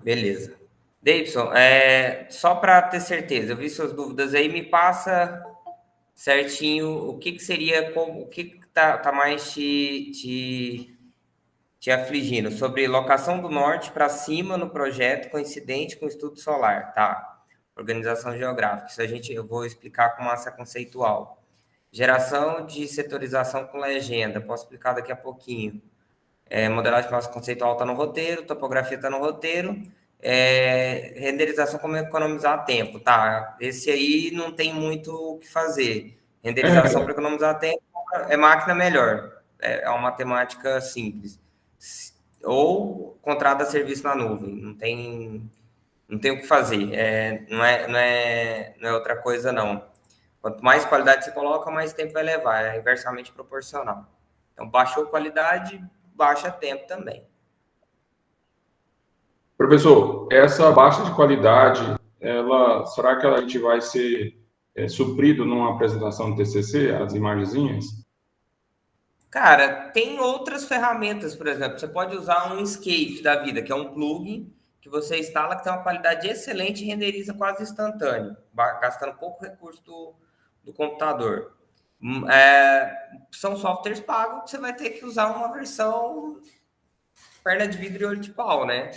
Beleza. Davidson, só para ter certeza, eu vi suas dúvidas aí, me passa certinho o que, que seria, o que, que tá mais te afligindo sobre locação do norte para cima no projeto coincidente com estudo solar, tá? Organização geográfica, eu vou explicar com massa conceitual. Geração de setorização com legenda, posso explicar daqui a pouquinho. Modelagem de massa conceitual está no roteiro, topografia está no roteiro, renderização como economizar tempo, tá? Esse aí não tem muito o que fazer. Renderização para economizar tempo é máquina melhor, é uma matemática simples. Ou contrata serviço na nuvem, não tem o que fazer, não é outra coisa não. Quanto mais qualidade você coloca, mais tempo vai levar, é inversamente proporcional. Então, baixou qualidade, baixa tempo também. Professor, essa baixa de qualidade, será que a gente vai ser suprido numa apresentação do TCC, as imagenzinhas? Cara, tem outras ferramentas, por exemplo, você pode usar um Escape da vida, que é um plugin que você instala que tem uma qualidade excelente e renderiza quase instantâneo, gastando pouco recurso do computador. São softwares pagos que você vai ter que usar uma versão perna de vidro e olho de pau, né?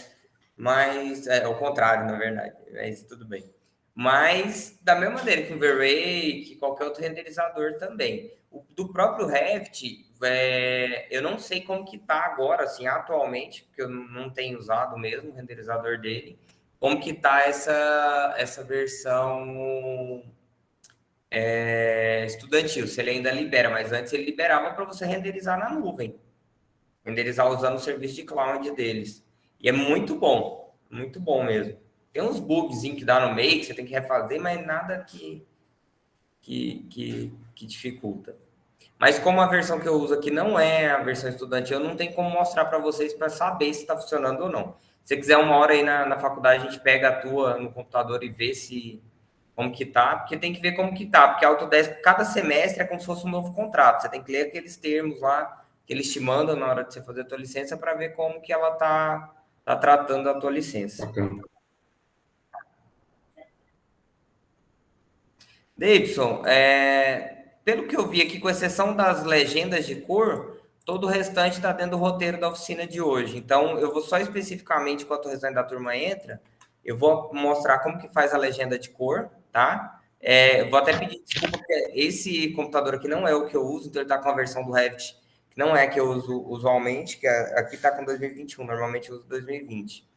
Mas é o contrário, na verdade, mas tudo bem. Mas da mesma maneira que o V-Ray, que qualquer outro renderizador também. Do próprio Revit, eu não sei como que tá agora, assim, atualmente, porque eu não tenho usado mesmo o renderizador dele, como que tá essa versão estudantil, se ele ainda libera, mas antes ele liberava para você renderizar na nuvem, renderizar usando o serviço de cloud deles. E é muito bom mesmo. Tem uns bugs que dá no meio, que você tem que refazer, mas nada que dificulta. Mas como a versão que eu uso aqui não é a versão estudante, eu não tenho como mostrar para vocês para saber se está funcionando ou não. Se você quiser uma hora aí na faculdade, a gente pega a tua no computador e vê se como que tá, porque tem que ver como que tá, porque a Autodesk, cada semestre é como se fosse um novo contrato. Você tem que ler aqueles termos lá que eles te mandam na hora de você fazer a tua licença para ver como que ela tá tratando a tua licença. Bacana. Davidson, pelo que eu vi aqui, com exceção das legendas de cor, todo o restante está dentro do roteiro da oficina de hoje. Então, eu vou só especificamente, enquanto o restante da turma entra, eu vou mostrar como que faz a legenda de cor, tá? Eu vou até pedir desculpa, porque esse computador aqui não é o que eu uso, então ele está com a versão do Revit, que não é a que eu uso usualmente, que aqui está com 2021, normalmente eu uso 2020.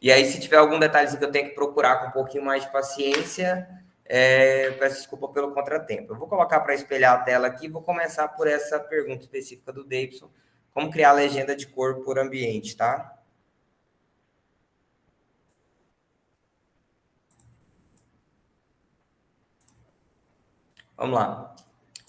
E aí, se tiver algum detalhezinho que eu tenho que procurar com um pouquinho mais de paciência, peço desculpa pelo contratempo. Eu vou colocar para espelhar a tela aqui e vou começar por essa pergunta específica do Davidson, como criar legenda de cor por ambiente, tá? Vamos lá.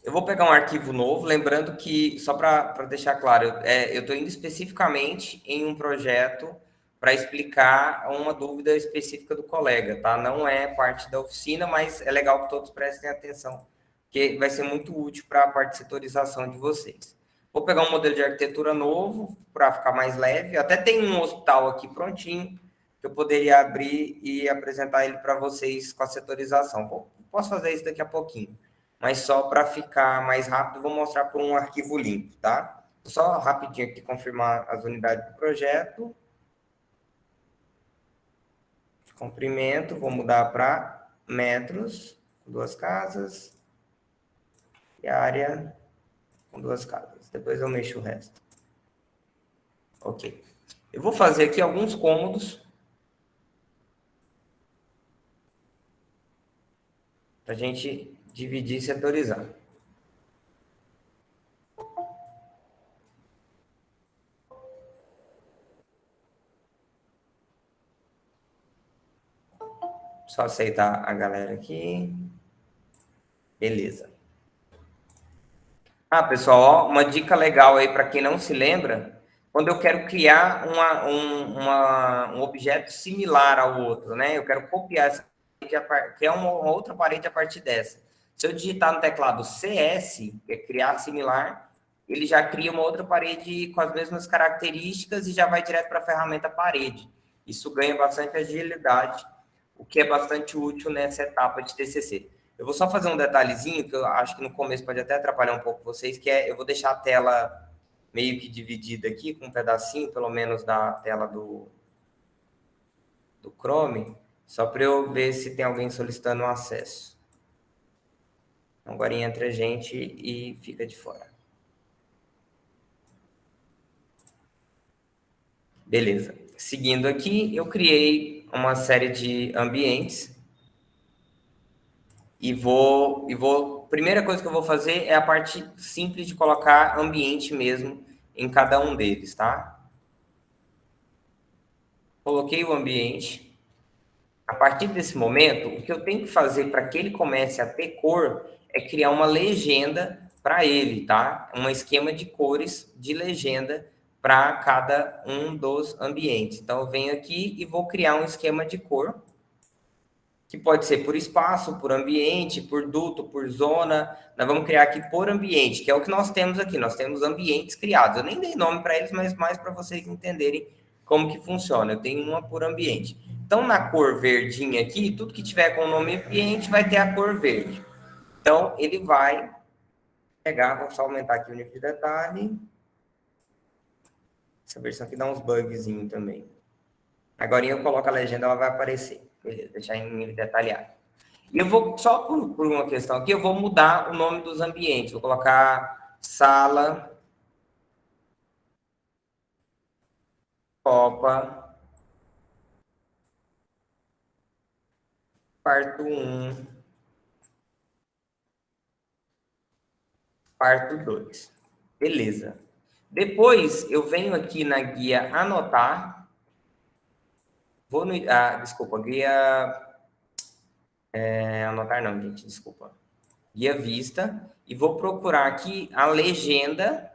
Eu vou pegar um arquivo novo, lembrando que, só para deixar claro, eu estou indo especificamente em um projeto para explicar uma dúvida específica do colega, tá? Não é parte da oficina, mas é legal que todos prestem atenção, porque vai ser muito útil para a parte de setorização de vocês. Vou pegar um modelo de arquitetura novo para ficar mais leve. Até tem um hospital aqui prontinho, que eu poderia abrir e apresentar ele para vocês com a setorização. Posso fazer isso daqui a pouquinho, mas só para ficar mais rápido, vou mostrar por um arquivo limpo, tá? Só rapidinho aqui confirmar as unidades do projeto. Comprimento, vou mudar para metros, com 2 casas. E área com 2 casas. Depois eu mexo o resto. Ok. Eu vou fazer aqui alguns cômodos para a gente dividir e setorizar. Só aceitar a galera aqui. Beleza. Pessoal, ó, uma dica legal aí para quem não se lembra, quando eu quero criar um objeto similar ao outro, né? Eu quero copiar essa parede, criar uma outra parede a partir dessa. Se eu digitar no teclado CS, que é criar similar, ele já cria uma outra parede com as mesmas características e já vai direto para a ferramenta parede. Isso ganha bastante agilidade, o que é bastante útil nessa etapa de TCC. Eu vou só fazer um detalhezinho, que eu acho que no começo pode até atrapalhar um pouco vocês, que é, eu vou deixar a tela meio que dividida aqui, com um pedacinho, pelo menos, da tela do Chrome, só para eu ver se tem alguém solicitando um acesso. Agora entra a gente e fica de fora. Beleza. Seguindo aqui, eu criei uma série de ambientes e primeira coisa que eu vou fazer é a parte simples de colocar ambiente mesmo em cada um deles, tá? Coloquei o ambiente. A partir desse momento, o que eu tenho que fazer para que ele comece a ter cor é criar uma legenda para ele, tá? Um esquema de cores de legenda para cada um dos ambientes. Então, eu venho aqui e vou criar um esquema de cor, que pode ser por espaço, por ambiente, por duto, por zona. Nós vamos criar aqui por ambiente, que é o que nós temos aqui. Nós temos ambientes criados. Eu nem dei nome para eles, mas mais para vocês entenderem como que funciona. Eu tenho uma por ambiente. Então, na cor verdinha aqui, tudo que tiver com o nome ambiente vai ter a cor verde. Então, ele vai pegar, vou só aumentar aqui o nível de detalhe. Essa versão aqui dá uns bugzinhos também. Agora eu coloco a legenda, ela vai aparecer. Beleza, deixar em nível detalhado. E eu vou, só por uma questão aqui, eu vou mudar o nome dos ambientes. Vou colocar sala, copa, quarto 1, quarto 2. Beleza. Depois, eu venho aqui na guia anotar. Vou no... desculpa, guia... anotar não, gente, desculpa. Guia vista. E vou procurar aqui a legenda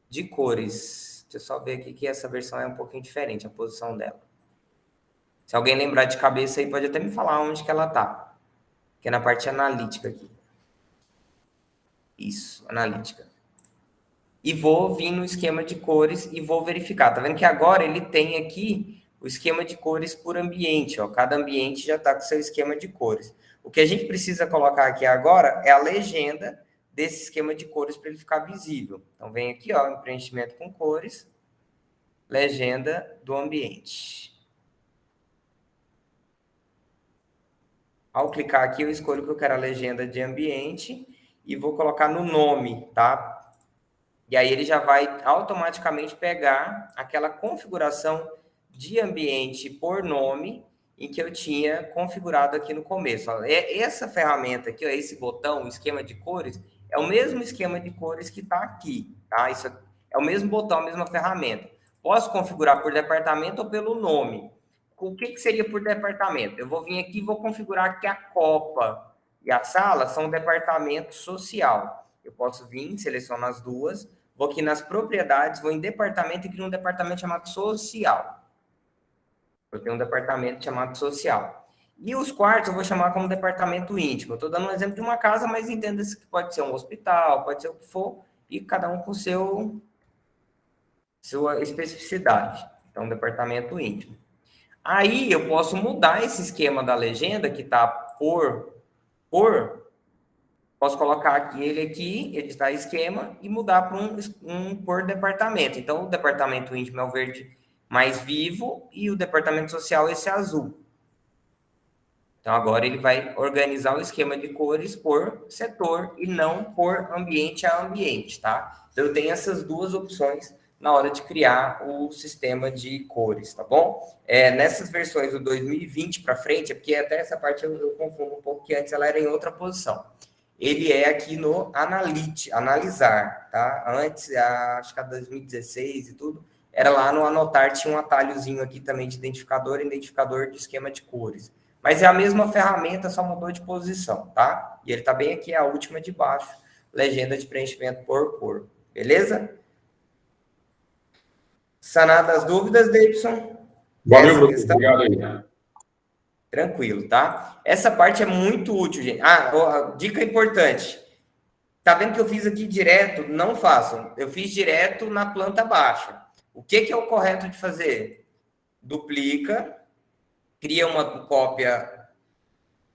de cores. Deixa eu só ver aqui que essa versão é um pouquinho diferente, a posição dela. Se alguém lembrar de cabeça aí, pode até me falar onde que ela tá. Que é na parte analítica aqui. Isso, analítica. E vou vir no esquema de cores e vou verificar. Tá vendo que agora ele tem aqui o esquema de cores por ambiente, ó. Cada ambiente já tá com seu esquema de cores. O que a gente precisa colocar aqui agora é a legenda desse esquema de cores para ele ficar visível. Então, vem aqui, ó, em preenchimento com cores, legenda do ambiente. Ao clicar aqui, eu escolho que eu quero a legenda de ambiente e vou colocar no nome, tá? E aí ele já vai automaticamente pegar aquela configuração de ambiente por nome em que eu tinha configurado aqui no começo. Essa ferramenta aqui, ó, esse botão, o esquema de cores, é o mesmo esquema de cores que está aqui, tá? Isso é o mesmo botão, a mesma ferramenta. Posso configurar por departamento ou pelo nome. O que seria por departamento? Eu vou vir aqui e vou configurar que a copa e a sala são um departamento social. Eu posso vir, seleciono as duas, vou aqui nas propriedades, vou em departamento e crio um departamento chamado social. Eu tenho um departamento chamado social. E os quartos eu vou chamar como departamento íntimo. Eu estou dando um exemplo de uma casa, mas entenda-se que pode ser um hospital, pode ser o que for, e cada um com sua especificidade. Então, departamento íntimo. Aí eu posso mudar esse esquema da legenda, que está posso colocar aqui, editar esquema e mudar para um por departamento. Então, o departamento íntimo é o verde mais vivo e o departamento social esse azul. Então, agora ele vai organizar o esquema de cores por setor e não por ambiente a ambiente, tá? Então, eu tenho essas duas opções na hora de criar o sistema de cores, tá bom? Nessas versões do 2020 para frente, é porque até essa parte eu confundo um pouco, que antes ela era em outra posição. Ele é aqui no analisar, tá? Antes, acho que a 2016 e tudo, era lá no anotar, tinha um atalhozinho aqui também de identificador de esquema de cores. Mas é a mesma ferramenta, só mudou de posição, tá? E ele tá bem aqui, a última de baixo, legenda de preenchimento por cor. Beleza? Sanadas as dúvidas, Davidson? Valeu, Bruno. Obrigado aí. Tranquilo, tá? Essa parte é muito útil, gente. Dica importante. Tá vendo que eu fiz aqui direto? Não façam. Eu fiz direto na planta baixa. O que é o correto de fazer? duplica, cria uma cópia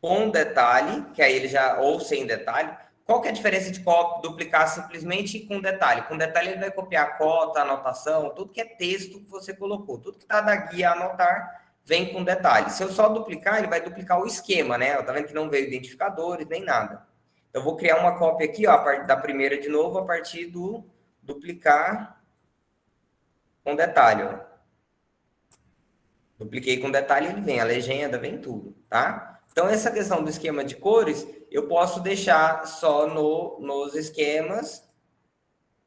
com detalhe, que aí ele já, ou sem detalhe. Qual que é a diferença de duplicar simplesmente com detalhe? Com detalhe ele vai copiar a cota, a anotação, tudo que é texto que você colocou, tudo que está da guia a anotar vem com detalhe. Se eu só duplicar, ele vai duplicar o esquema, né? Tá vendo que não veio identificadores nem nada. Então, eu vou criar uma cópia aqui, ó, a partir da primeira de novo, a partir do duplicar com detalhe, ó. Dupliquei com detalhe, ele vem, a legenda, vem tudo, tá? Então, essa questão do esquema de cores, eu posso deixar só nos esquemas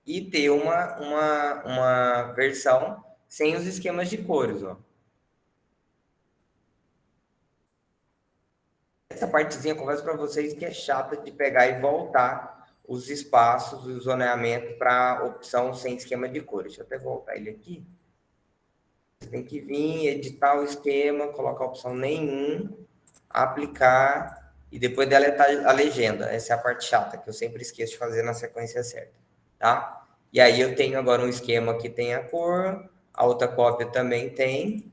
e ter uma versão sem os esquemas de cores, ó. Essa partezinha, confesso para vocês que é chata de pegar e voltar os espaços, o zoneamento para a opção sem esquema de cores. Deixa eu até voltar ele aqui. Você tem que vir, editar o esquema, colocar a opção nenhum, aplicar e depois deletar a legenda. Essa é a parte chata que eu sempre esqueço de fazer na sequência certa, tá? E aí eu tenho agora um esquema que tem a cor, a outra cópia também tem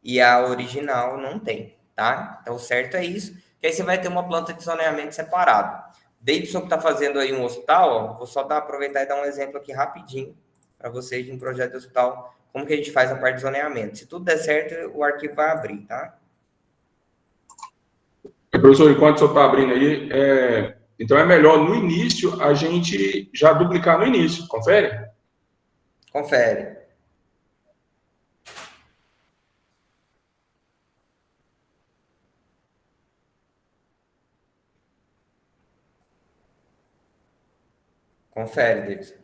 e a original não tem, tá? Então o certo é isso, que aí você vai ter uma planta de zoneamento separado. Davidson que está fazendo aí um hospital, ó, vou só aproveitar e dar um exemplo aqui rapidinho para vocês de um projeto de hospital, como que a gente faz a parte de zoneamento. Se tudo der certo, o arquivo vai abrir, tá? Professor, enquanto o senhor está abrindo aí, então é melhor no início a gente já duplicar no início, confere? Confere. Confere, Davidson.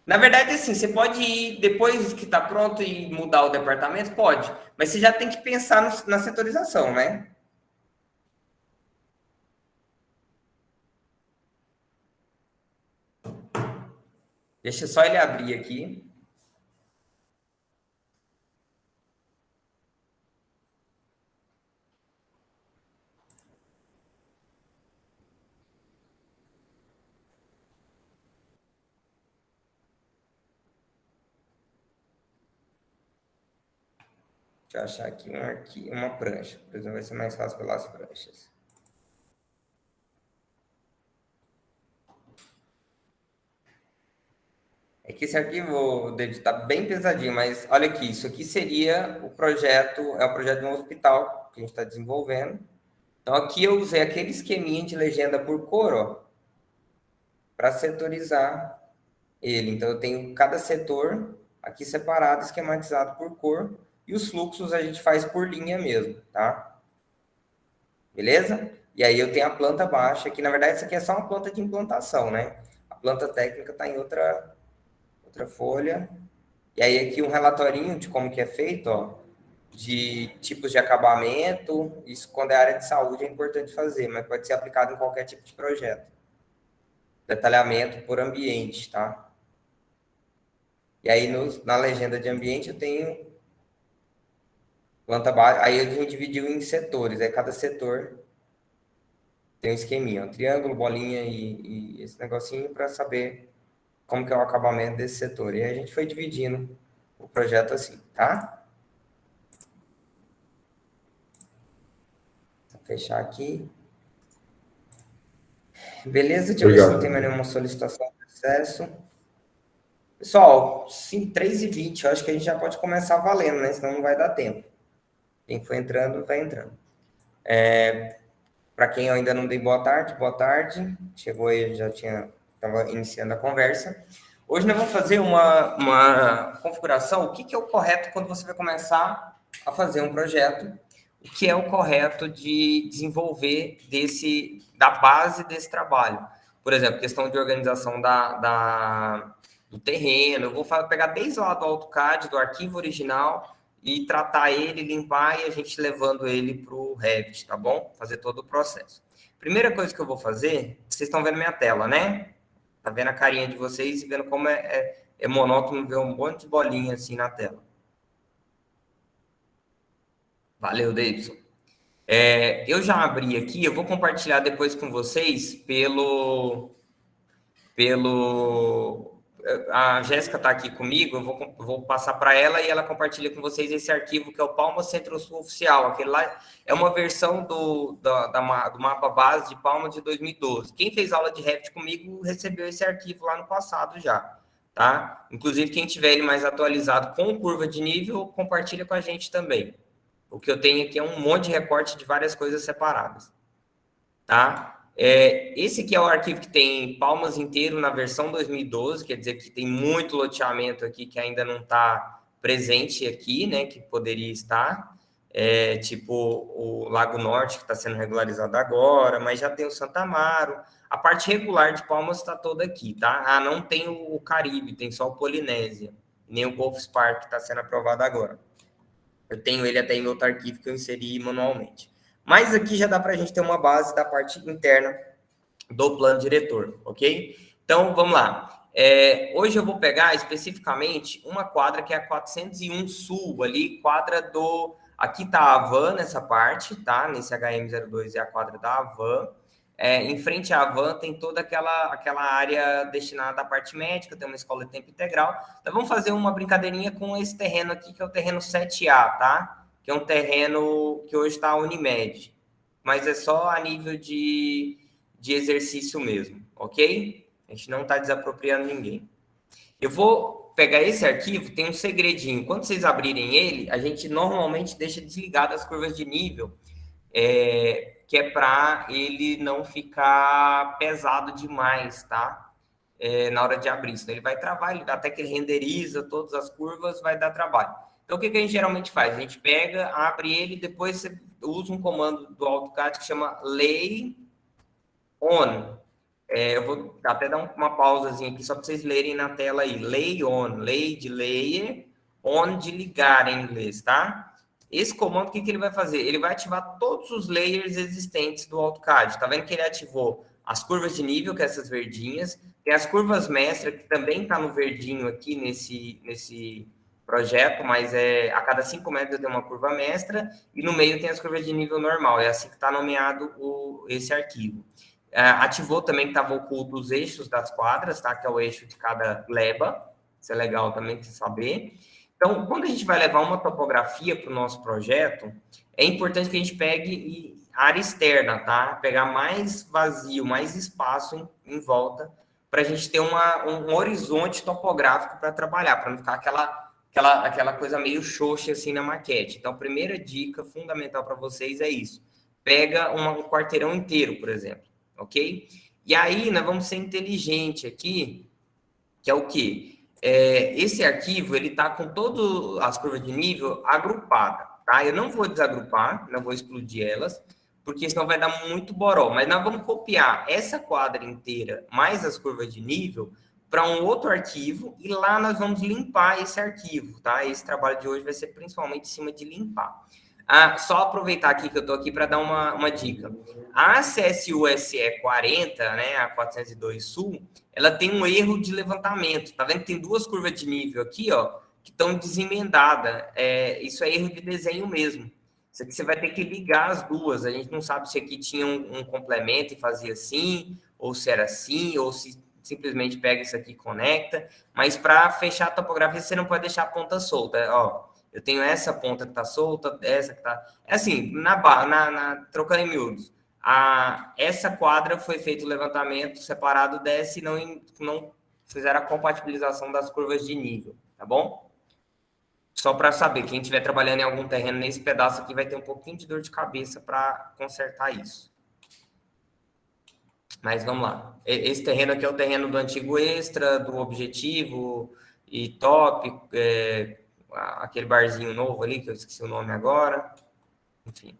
Na verdade, assim, você pode ir depois que está pronto e mudar o departamento? Pode. Mas você já tem que pensar na setorização, né? Deixa só ele abrir aqui. Deixa eu achar aqui uma prancha. Por exemplo, vai ser mais fácil pelas pranchas. É que esse arquivo, David, está bem pesadinho, mas olha aqui, isso aqui seria o projeto, é o projeto de um hospital que a gente está desenvolvendo. Então, aqui eu usei aquele esqueminha de legenda por cor, ó, para setorizar ele. Então, eu tenho cada setor aqui separado, esquematizado por cor, e os fluxos a gente faz por linha mesmo, tá? Beleza? E aí eu tenho a planta baixa, que na verdade isso aqui é só uma planta de implantação, né? A planta técnica está em outra folha. E aí aqui um relatorinho de como que é feito, ó, de tipos de acabamento. Isso quando é área de saúde é importante fazer, mas pode ser aplicado em qualquer tipo de projeto. Detalhamento por ambiente, tá? E aí na legenda de ambiente eu tenho planta baixa. Aí a gente dividiu em setores, aí cada setor tem um esqueminha, um triângulo, bolinha e esse negocinho para saber como que é o acabamento desse setor. E aí a gente foi dividindo o projeto assim, tá? Vou fechar aqui. Beleza? Deixa eu ver se não tem mais nenhuma solicitação de acesso. Pessoal, sim, 3h20, eu acho que a gente já pode começar valendo, né? Senão não vai dar tempo. Quem for entrando, vai entrando. Para quem eu ainda não dei boa tarde. Chegou aí, já estava iniciando a conversa. Hoje nós vamos fazer uma configuração. O que é o correto quando você vai começar a fazer um projeto? O que é o correto de desenvolver da base desse trabalho? Por exemplo, questão de organização do terreno. Eu vou pegar desde lá do AutoCAD, do arquivo original, e tratar ele, limpar e a gente levando ele para o Revit, tá bom? Fazer todo o processo. Primeira coisa que eu vou fazer, vocês estão vendo minha tela, né? Tá vendo a carinha de vocês e vendo como é monótono ver um monte de bolinha assim na tela. Valeu, Davidson. Eu já abri aqui, eu vou compartilhar depois com vocês pelo a Jéssica está aqui comigo, eu vou passar para ela e ela compartilha com vocês esse arquivo que é o Palmas Centro-Sul Oficial. Aquele lá é uma versão do mapa base de Palmas de 2012. Quem fez aula de Revit comigo recebeu esse arquivo lá no passado já, tá? Inclusive, quem tiver ele mais atualizado com curva de nível, compartilha com a gente também. O que eu tenho aqui é um monte de recorte de várias coisas separadas, tá? Esse aqui é o arquivo que tem Palmas inteiro na versão 2012, quer dizer que tem muito loteamento aqui que ainda não está presente aqui, né, que poderia estar, tipo o Lago Norte, que está sendo regularizado agora, mas já tem o Santa Amaro. A parte regular de Palmas está toda aqui, tá? Ah, não tem o Caribe, tem só o Polinésia, nem o Golf Spark que está sendo aprovado agora. Eu tenho ele até em outro arquivo que eu inseri manualmente. Mas aqui já dá para a gente ter uma base da parte interna do plano diretor, ok? Então, vamos lá. Hoje eu vou pegar especificamente uma quadra que é a 401 Sul, ali, quadra do... Aqui está a Havan nessa parte, tá? Nesse HM02 é a quadra da Havan. Em frente à Havan tem toda aquela área destinada à parte médica, tem uma escola de tempo integral. Então, vamos fazer uma brincadeirinha com esse terreno aqui, que é o terreno 7A, tá? Que é um terreno que hoje está a Unimed, mas é só a nível de exercício mesmo, ok? A gente não está desapropriando ninguém. Eu vou pegar esse arquivo, tem um segredinho. Quando vocês abrirem ele, a gente normalmente deixa desligado as curvas de nível, que é para ele não ficar pesado demais, tá? Na hora de abrir. Senão ele vai travar, até que ele renderiza todas as curvas, vai dar trabalho. Então, o que a gente geralmente faz? A gente pega, abre ele, depois você usa um comando do AutoCAD que chama lay on. Eu vou até dar uma pausazinha aqui só para vocês lerem na tela aí. Lay on, lay de layer, on de ligar em inglês, tá? Esse comando, o que ele vai fazer? Ele vai ativar todos os layers existentes do AutoCAD. Tá vendo que ele ativou as curvas de nível, que é essas verdinhas, tem as curvas mestra, que também está no verdinho aqui nesse projeto, mas a cada 5 metros tem uma curva mestra, e no meio tem as curvas de nível normal, é assim que está nomeado esse arquivo. Ativou também que estava oculto os eixos das quadras, tá? Que é o eixo de cada gleba, isso é legal também de saber. Então, quando a gente vai levar uma topografia para o nosso projeto, é importante que a gente pegue área externa, tá? Pegar mais vazio, mais espaço em volta, para a gente ter um horizonte topográfico para trabalhar, para não ficar aquela coisa meio xoxa assim na maquete. Então, a primeira dica fundamental para vocês é isso. Pega um quarteirão inteiro, por exemplo, ok? E aí, nós vamos ser inteligente aqui, que é o quê? Esse arquivo, ele está com todas as curvas de nível agrupadas, tá? Eu não vou desagrupar, não vou explodir elas, porque senão vai dar muito boró. Mas nós vamos copiar essa quadra inteira, mais as curvas de nível, para um outro arquivo, e lá nós vamos limpar esse arquivo, tá? Esse trabalho de hoje vai ser principalmente em cima de limpar. Só aproveitar aqui que eu estou aqui para dar uma dica. A CSU-SE 40, né, a 402 Sul, ela tem um erro de levantamento. Tá vendo que tem duas curvas de nível aqui, ó, que estão desemendadas. Isso é erro de desenho mesmo. Isso aqui você vai ter que ligar as duas. A gente não sabe se aqui tinha um complemento e fazia assim, ou se era assim, ou se simplesmente pega isso aqui e conecta. Mas para fechar a topografia, você não pode deixar a ponta solta. Ó, eu tenho essa ponta que está solta, essa que está... assim, trocando em miúdos. Essa quadra foi feito o levantamento separado dessa e não fizeram a compatibilização das curvas de nível, tá bom? Só para saber, quem estiver trabalhando em algum terreno nesse pedaço aqui vai ter um pouquinho de dor de cabeça para consertar isso. Mas vamos lá. Esse terreno aqui é o terreno do antigo Extra, do Objetivo e Top, aquele barzinho novo ali, que eu esqueci o nome agora. Enfim.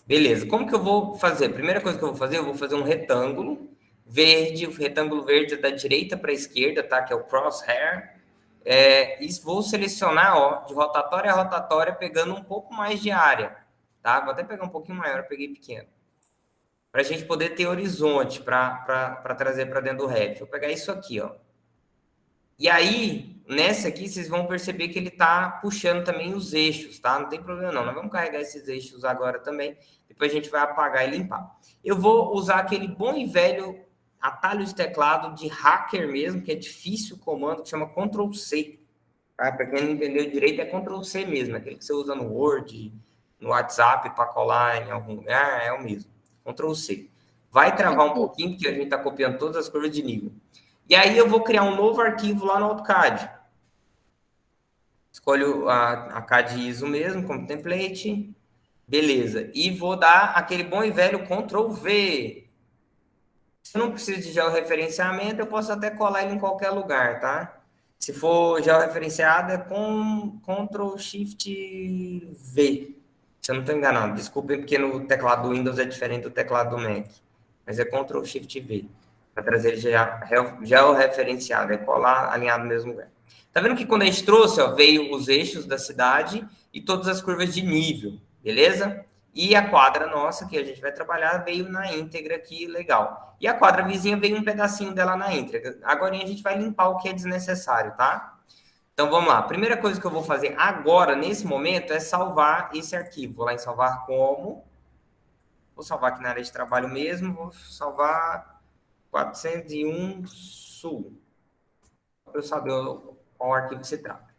Beleza, como que eu vou fazer? Primeira coisa que eu vou fazer um retângulo verde, o retângulo verde é da direita para a esquerda, tá? Que é o crosshair. E vou selecionar, ó, de rotatória a rotatória, pegando um pouco mais de área, tá? Vou até pegar um pouquinho maior, eu peguei pequeno. Para a gente poder ter horizonte para trazer para dentro do Revit. Vou pegar isso aqui, ó. E aí, nessa aqui, vocês vão perceber que ele está puxando também os eixos, tá? Não tem problema não. Nós vamos carregar esses eixos agora também. Depois a gente vai apagar e limpar. Eu vou usar aquele bom e velho atalho de teclado de hacker mesmo, que é difícil o comando, que chama Ctrl+C. Tá? Para quem não entendeu direito, é Ctrl+C mesmo, aquele que você usa no Word, no WhatsApp para colar em algum lugar, é o mesmo. Ctrl+C. Vai travar um pouquinho, porque a gente está copiando todas as curvas de nível. E aí eu vou criar um novo arquivo lá no AutoCAD. Escolho a CAD ISO mesmo, como template. Beleza. E vou dar aquele bom e velho Ctrl+V. Se eu não preciso de georreferenciamento, eu posso até colar ele em qualquer lugar, tá? Se for georreferenciado, é com Ctrl+Shift+V. Se eu não estou enganado. Desculpem, porque no teclado do Windows é diferente do teclado do Mac. Mas é Ctrl+Shift+V. Para trazer ele georreferenciado. É colar alinhado no mesmo lugar. Tá vendo que quando a gente trouxe, ó, veio os eixos da cidade e todas as curvas de nível. Beleza? E a quadra nossa, que a gente vai trabalhar, veio na íntegra aqui, legal. E a quadra vizinha veio um pedacinho dela na íntegra. Agora a gente vai limpar o que é desnecessário, tá? Então vamos lá. A primeira coisa que eu vou fazer agora, nesse momento, é salvar esse arquivo. Vou lá em salvar como. Vou salvar aqui na área de trabalho mesmo. Vou salvar 401 Sul. Para eu saber qual arquivo se trata.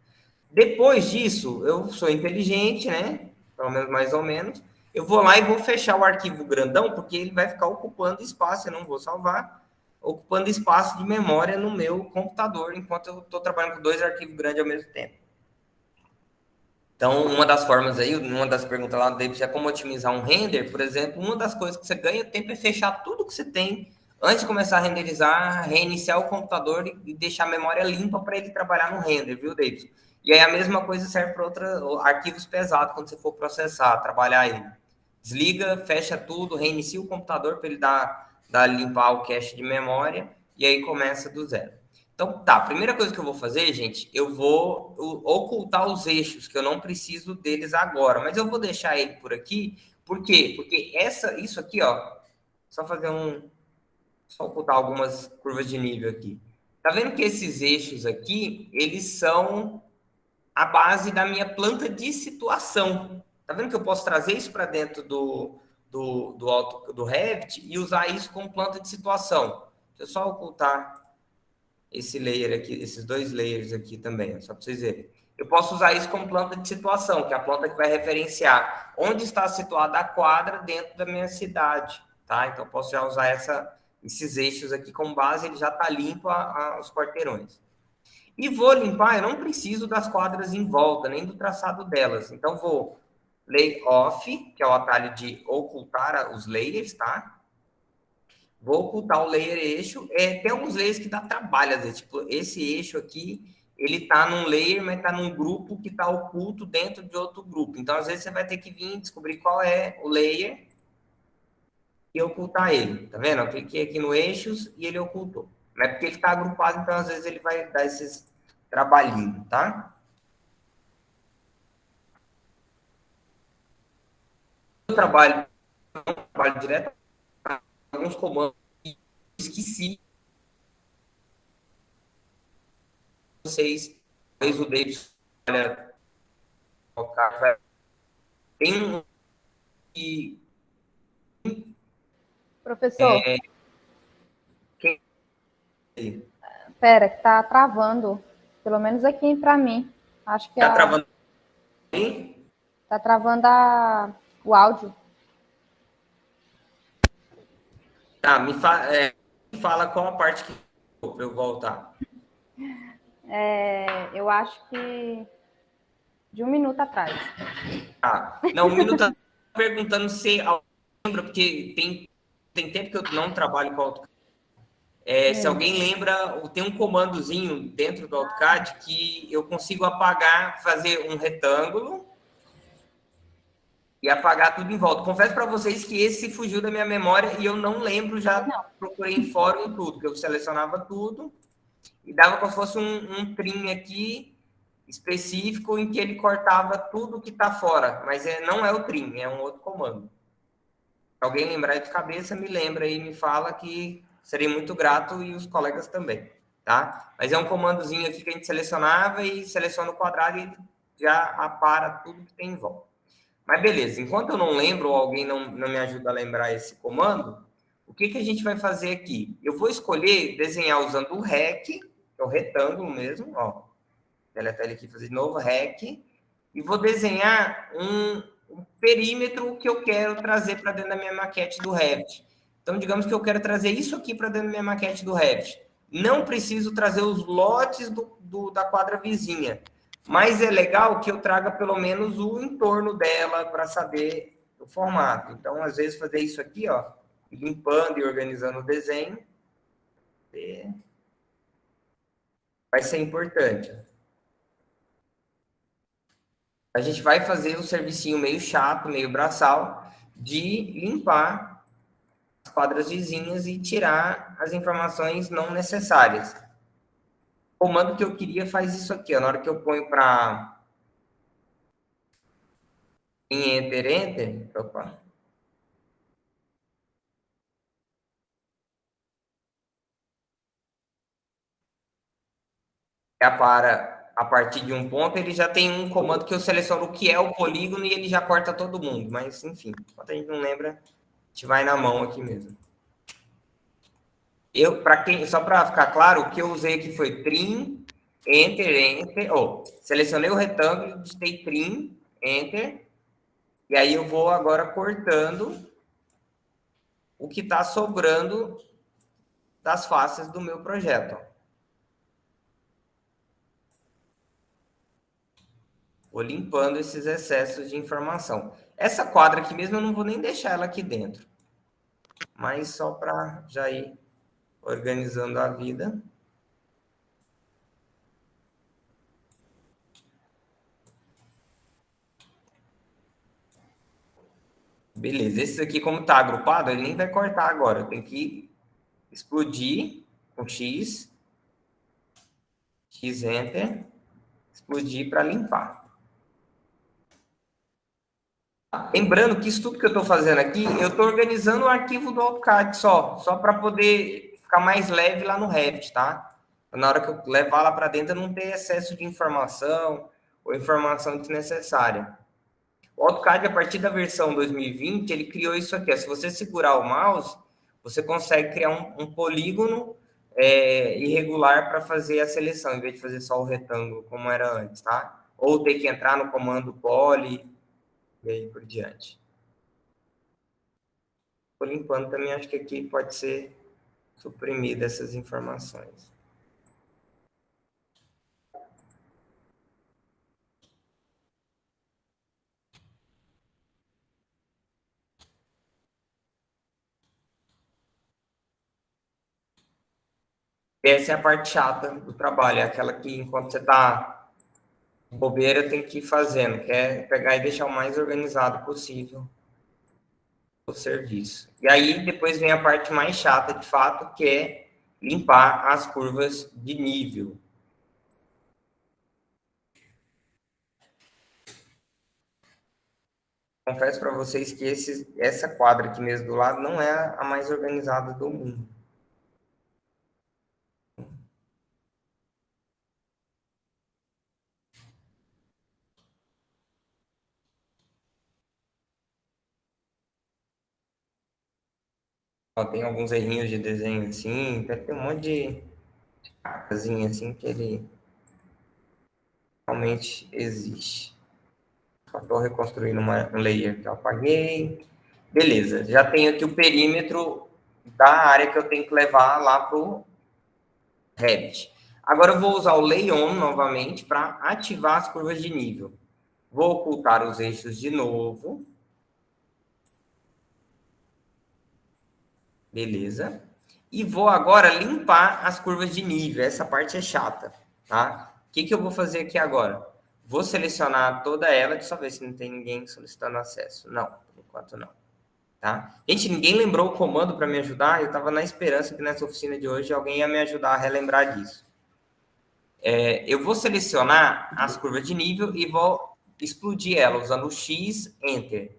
Depois disso, eu sou inteligente, né? Pelo menos mais ou menos. Eu vou lá e vou fechar o arquivo grandão, porque ele vai ficar ocupando espaço, eu não vou salvar, ocupando espaço de memória no meu computador, enquanto eu estou trabalhando com 2 arquivos grandes ao mesmo tempo. Então, uma das formas aí, uma das perguntas lá do David é como otimizar um render, por exemplo, uma das coisas que você ganha tempo é fechar tudo que você tem antes de começar a renderizar, reiniciar o computador e deixar a memória limpa para ele trabalhar no render, viu, David? E aí a mesma coisa serve para outros arquivos pesados, quando você for processar, trabalhar ele. Desliga, fecha tudo, reinicia o computador para ele limpar o cache de memória e aí começa do zero. Então, tá, a primeira coisa que eu vou fazer, gente, eu vou ocultar os eixos, que eu não preciso deles agora, mas eu vou deixar ele por aqui, por quê? Porque isso aqui, ó, só ocultar algumas curvas de nível aqui. Tá vendo que esses eixos aqui, eles são a base da minha planta de situação. Tá vendo que eu posso trazer isso para dentro do Revit e usar isso como planta de situação? Deixa eu só ocultar esse layer aqui, esses 2 layers aqui também, só para vocês verem. Eu posso usar isso como planta de situação, que é a planta que vai referenciar onde está situada a quadra dentro da minha cidade, tá? Então, eu posso já usar esses eixos aqui como base, ele já está limpo os quarteirões. E vou limpar, eu não preciso das quadras em volta, nem do traçado delas. Então, vou lay off, que é o atalho de ocultar os layers, tá? Vou ocultar o layer eixo. Tem alguns layers que dá trabalho, às vezes. Tipo, esse eixo aqui, ele tá num layer, mas tá num grupo que tá oculto dentro de outro grupo. Então, às vezes, você vai ter que vir descobrir qual é o layer e ocultar ele. Tá vendo? Eu cliquei aqui no eixos e ele ocultou. Não é porque ele tá agrupado, então, às vezes, ele vai dar esses trabalhinhos, tá? Eu trabalho direto alguns comandos que esqueci. Vocês, talvez o David, olha, tem um que... Professor, quem... pera, que tá travando, pelo menos aqui para mim. Acho que tá travando aí? Tá travando o áudio. Tá, me fala qual a parte que para eu voltar. Eu acho que de 1 minuto atrás. Tá. Não, 1 minuto tá perguntando se lembra, porque tem tempo que eu não trabalho com AutoCAD. Se alguém lembra, tem um comandozinho dentro do AutoCAD que eu consigo apagar, fazer um retângulo e apagar tudo em volta. Confesso para vocês que esse fugiu da minha memória e eu não lembro, já procurei em fórum e tudo, que eu selecionava tudo e dava como se fosse um trim aqui específico em que ele cortava tudo que está fora, mas não é o trim, é um outro comando. Se alguém lembrar de cabeça, me lembra e me fala, que serei muito grato, e os colegas também, tá? Mas é um comandozinho aqui que a gente selecionava e seleciona o quadrado e ele já apara tudo que tem em volta. Mas beleza, enquanto eu não lembro ou alguém não me ajuda a lembrar esse comando, O que a gente vai fazer aqui? Eu vou escolher desenhar usando o REC, que é o retângulo mesmo, ó. Deletar ele aqui, fazer de novo, REC. E vou desenhar um perímetro que eu quero trazer para dentro da minha maquete do Revit. Então, digamos que eu quero trazer isso aqui para dentro da minha maquete do Revit. Não preciso trazer os lotes da quadra vizinha, mas é legal que eu traga pelo menos o entorno dela para saber o formato. Então, às vezes, fazer isso aqui, ó, limpando e organizando o desenho, vai ser importante. A gente vai fazer um servicinho meio chato, meio braçal, de limpar as quadras vizinhas e tirar as informações não necessárias. O comando que eu queria faz isso aqui, ó, na hora que eu ponho para em Enter, opa. Para a partir de um ponto, ele já tem um comando que eu seleciono o que é o polígono e ele já corta todo mundo. Mas, enfim, enquanto a gente não lembra, a gente vai na mão aqui mesmo. Só para ficar claro, o que eu usei aqui foi trim, enter, selecionei o retângulo, digitei trim, enter, e aí eu vou agora cortando o que está sobrando das faces do meu projeto. Vou limpando esses excessos de informação. Essa quadra aqui mesmo eu não vou nem deixar ela aqui dentro, mas só para já ir organizando a vida. Beleza, esse aqui como está agrupado, ele nem vai cortar agora. Eu tenho que explodir com X, Enter, explodir para limpar. Lembrando que isso tudo que eu estou fazendo aqui, eu estou organizando o arquivo do AutoCAD só para poder ficar mais leve lá no Revit, tá? Na hora que eu levar lá para dentro, eu não ter excesso de informação ou informação desnecessária. O AutoCAD, a partir da versão 2020, ele criou isso aqui. Se você segurar o mouse, você consegue criar um polígono irregular para fazer a seleção, em vez de fazer só o retângulo, como era antes, tá? Ou ter que entrar no comando poly e aí por diante. Por enquanto, também acho que aqui pode ser suprimida essas informações. Essa é a parte chata do trabalho, é aquela que enquanto você está bobeira tem que ir fazendo, que é pegar e deixar o mais organizado possível o serviço. E aí depois vem a parte mais chata, de fato, que é limpar as curvas de nível. Confesso para vocês que essa quadra aqui mesmo do lado não é a mais organizada do mundo. Ó, tem alguns errinhos de desenho assim, tem um monte de casinha assim que ele realmente existe. Só estou reconstruindo um layer que eu apaguei. Beleza, já tenho aqui o perímetro da área que eu tenho que levar lá para o Revit. Agora eu vou usar o Lay-On novamente para ativar as curvas de nível. Vou ocultar os eixos de novo. Beleza. E vou agora limpar as curvas de nível. Essa parte é chata, tá? O que eu vou fazer aqui agora? Vou selecionar toda ela, deixa eu ver se não tem ninguém solicitando acesso. Não, por enquanto não. Tá? Gente, ninguém lembrou o comando para me ajudar? Eu estava na esperança que nessa oficina de hoje alguém ia me ajudar a relembrar disso. Eu vou selecionar as curvas de nível e vou explodir ela usando o X, Enter.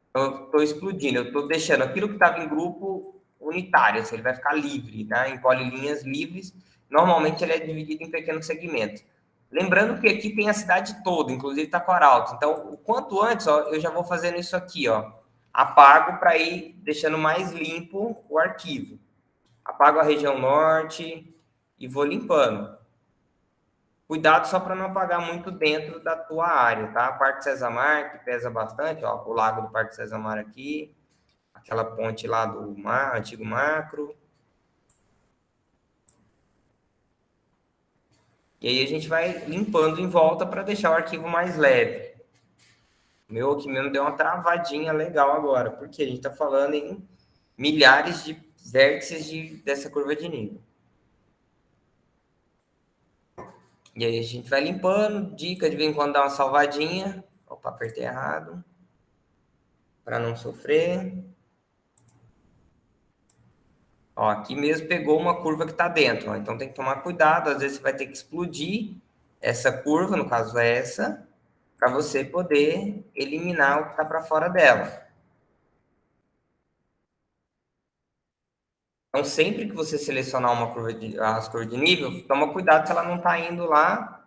Então, eu estou explodindo, eu estou deixando aquilo que estava em grupo unitário, assim, ele vai ficar livre, tá? Em polilinhas livres. Normalmente ele é dividido em pequenos segmentos. Lembrando que aqui tem a cidade toda, inclusive Taquaralto. Então, o quanto antes, ó, eu já vou fazendo isso aqui, ó. apago para ir deixando mais limpo o arquivo. Apago a região norte e vou limpando. Cuidado só para não apagar muito dentro da tua área, tá? Parque César Mar, que pesa bastante, ó, o lago do Parque César Mar aqui, aquela ponte lá do mar, antigo macro. E aí a gente vai limpando em volta para deixar o arquivo mais leve. O meu aqui mesmo deu uma travadinha legal agora, porque a gente está falando em milhares de vértices dessa curva de nível. E aí a gente vai limpando, dica de vez em quando dar uma salvadinha. Opa, apertei errado. Para não sofrer. Ó, aqui mesmo pegou uma curva que está dentro, ó, então tem que tomar cuidado. Às vezes você vai ter que explodir essa curva, no caso essa, para você poder eliminar o que está para fora dela. Então, sempre que você selecionar as curvas de nível, toma cuidado que ela não está indo lá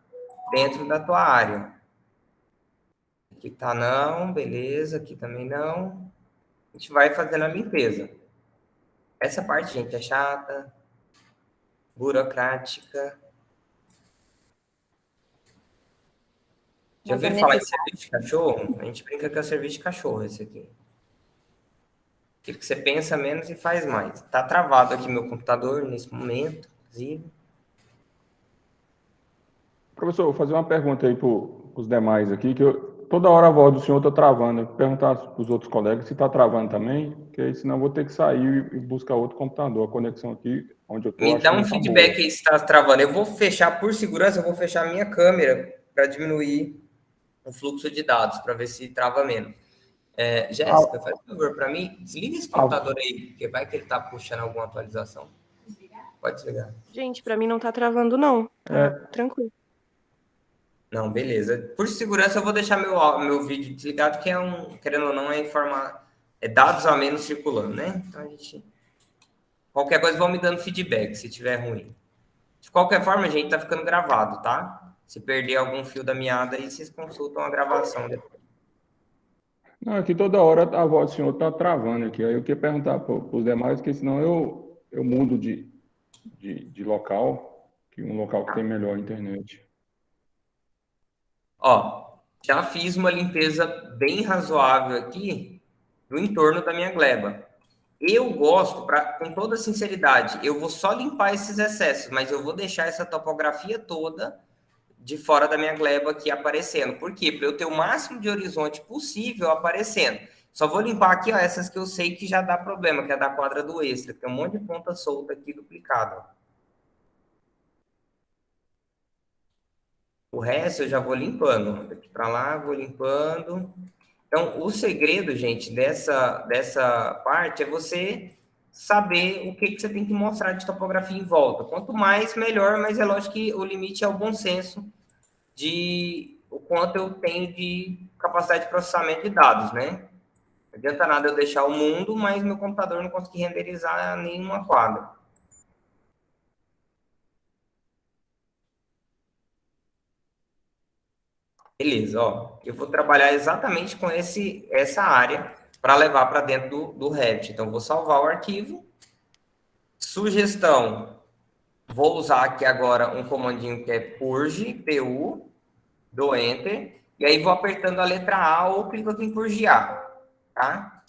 dentro da tua área. Aqui tá não, beleza, aqui também não. A gente vai fazendo a limpeza. Essa parte, gente, é chata, burocrática. Já ouviram falar em serviço de cachorro? A gente brinca que é serviço de cachorro esse aqui. Aquilo que você pensa menos e faz mais. Tá travado aqui meu computador nesse momento, inclusive. Professor, eu vou fazer uma pergunta aí para os demais aqui, que toda hora a voz do senhor está travando. Eu vou perguntar para os outros colegas se está travando também, porque aí, senão eu vou ter que sair e buscar outro computador. A conexão aqui, onde eu estou, Me dá um feedback aí se está travando. Eu vou fechar, por segurança, eu vou fechar a minha câmera para diminuir o fluxo de dados, para ver se trava menos. Jéssica, faz um favor para mim, desliga esse computador aí, porque vai que ele está puxando alguma atualização. Pode desligar. Gente, para mim não está travando, não. Tá tranquilo. Não, beleza. Por segurança, eu vou deixar meu vídeo desligado, que querendo ou não, é dados a menos circulando, né? Então, qualquer coisa, vão me dando feedback, se tiver ruim. De qualquer forma, gente, tá ficando gravado, tá? Se perder algum fio da meada aí, vocês consultam a gravação depois. Não, aqui toda hora a voz do senhor está travando aqui. Aí eu queria perguntar para os demais, porque senão eu mudo de local, que um local que tem melhor internet. Ó, já fiz uma limpeza bem razoável aqui no entorno da minha gleba. Eu gosto, com toda sinceridade, eu vou só limpar esses excessos, mas eu vou deixar essa topografia toda de fora da minha gleba aqui aparecendo. Por quê? Para eu ter o máximo de horizonte possível aparecendo. Só vou limpar aqui, ó, essas que eu sei que já dá problema, que é da quadra do extra, que tem um monte de ponta solta aqui duplicada. O resto eu já vou limpando. Daqui para lá, vou limpando. Então, o segredo, gente, dessa parte é você saber o que você tem que mostrar de topografia em volta. Quanto mais, melhor, mas é lógico que o limite é o bom senso de o quanto eu tenho de capacidade de processamento de dados, né? Não adianta nada eu deixar o mundo, mas meu computador não conseguir renderizar nenhuma quadra. Beleza, ó. Eu vou trabalhar exatamente com essa área para levar para dentro do Revit. Então, vou salvar o arquivo. Sugestão. Vou usar aqui agora um comandinho que é purge, PU, dou Enter, e aí vou apertando a letra A ou clico aqui em purgear, tá?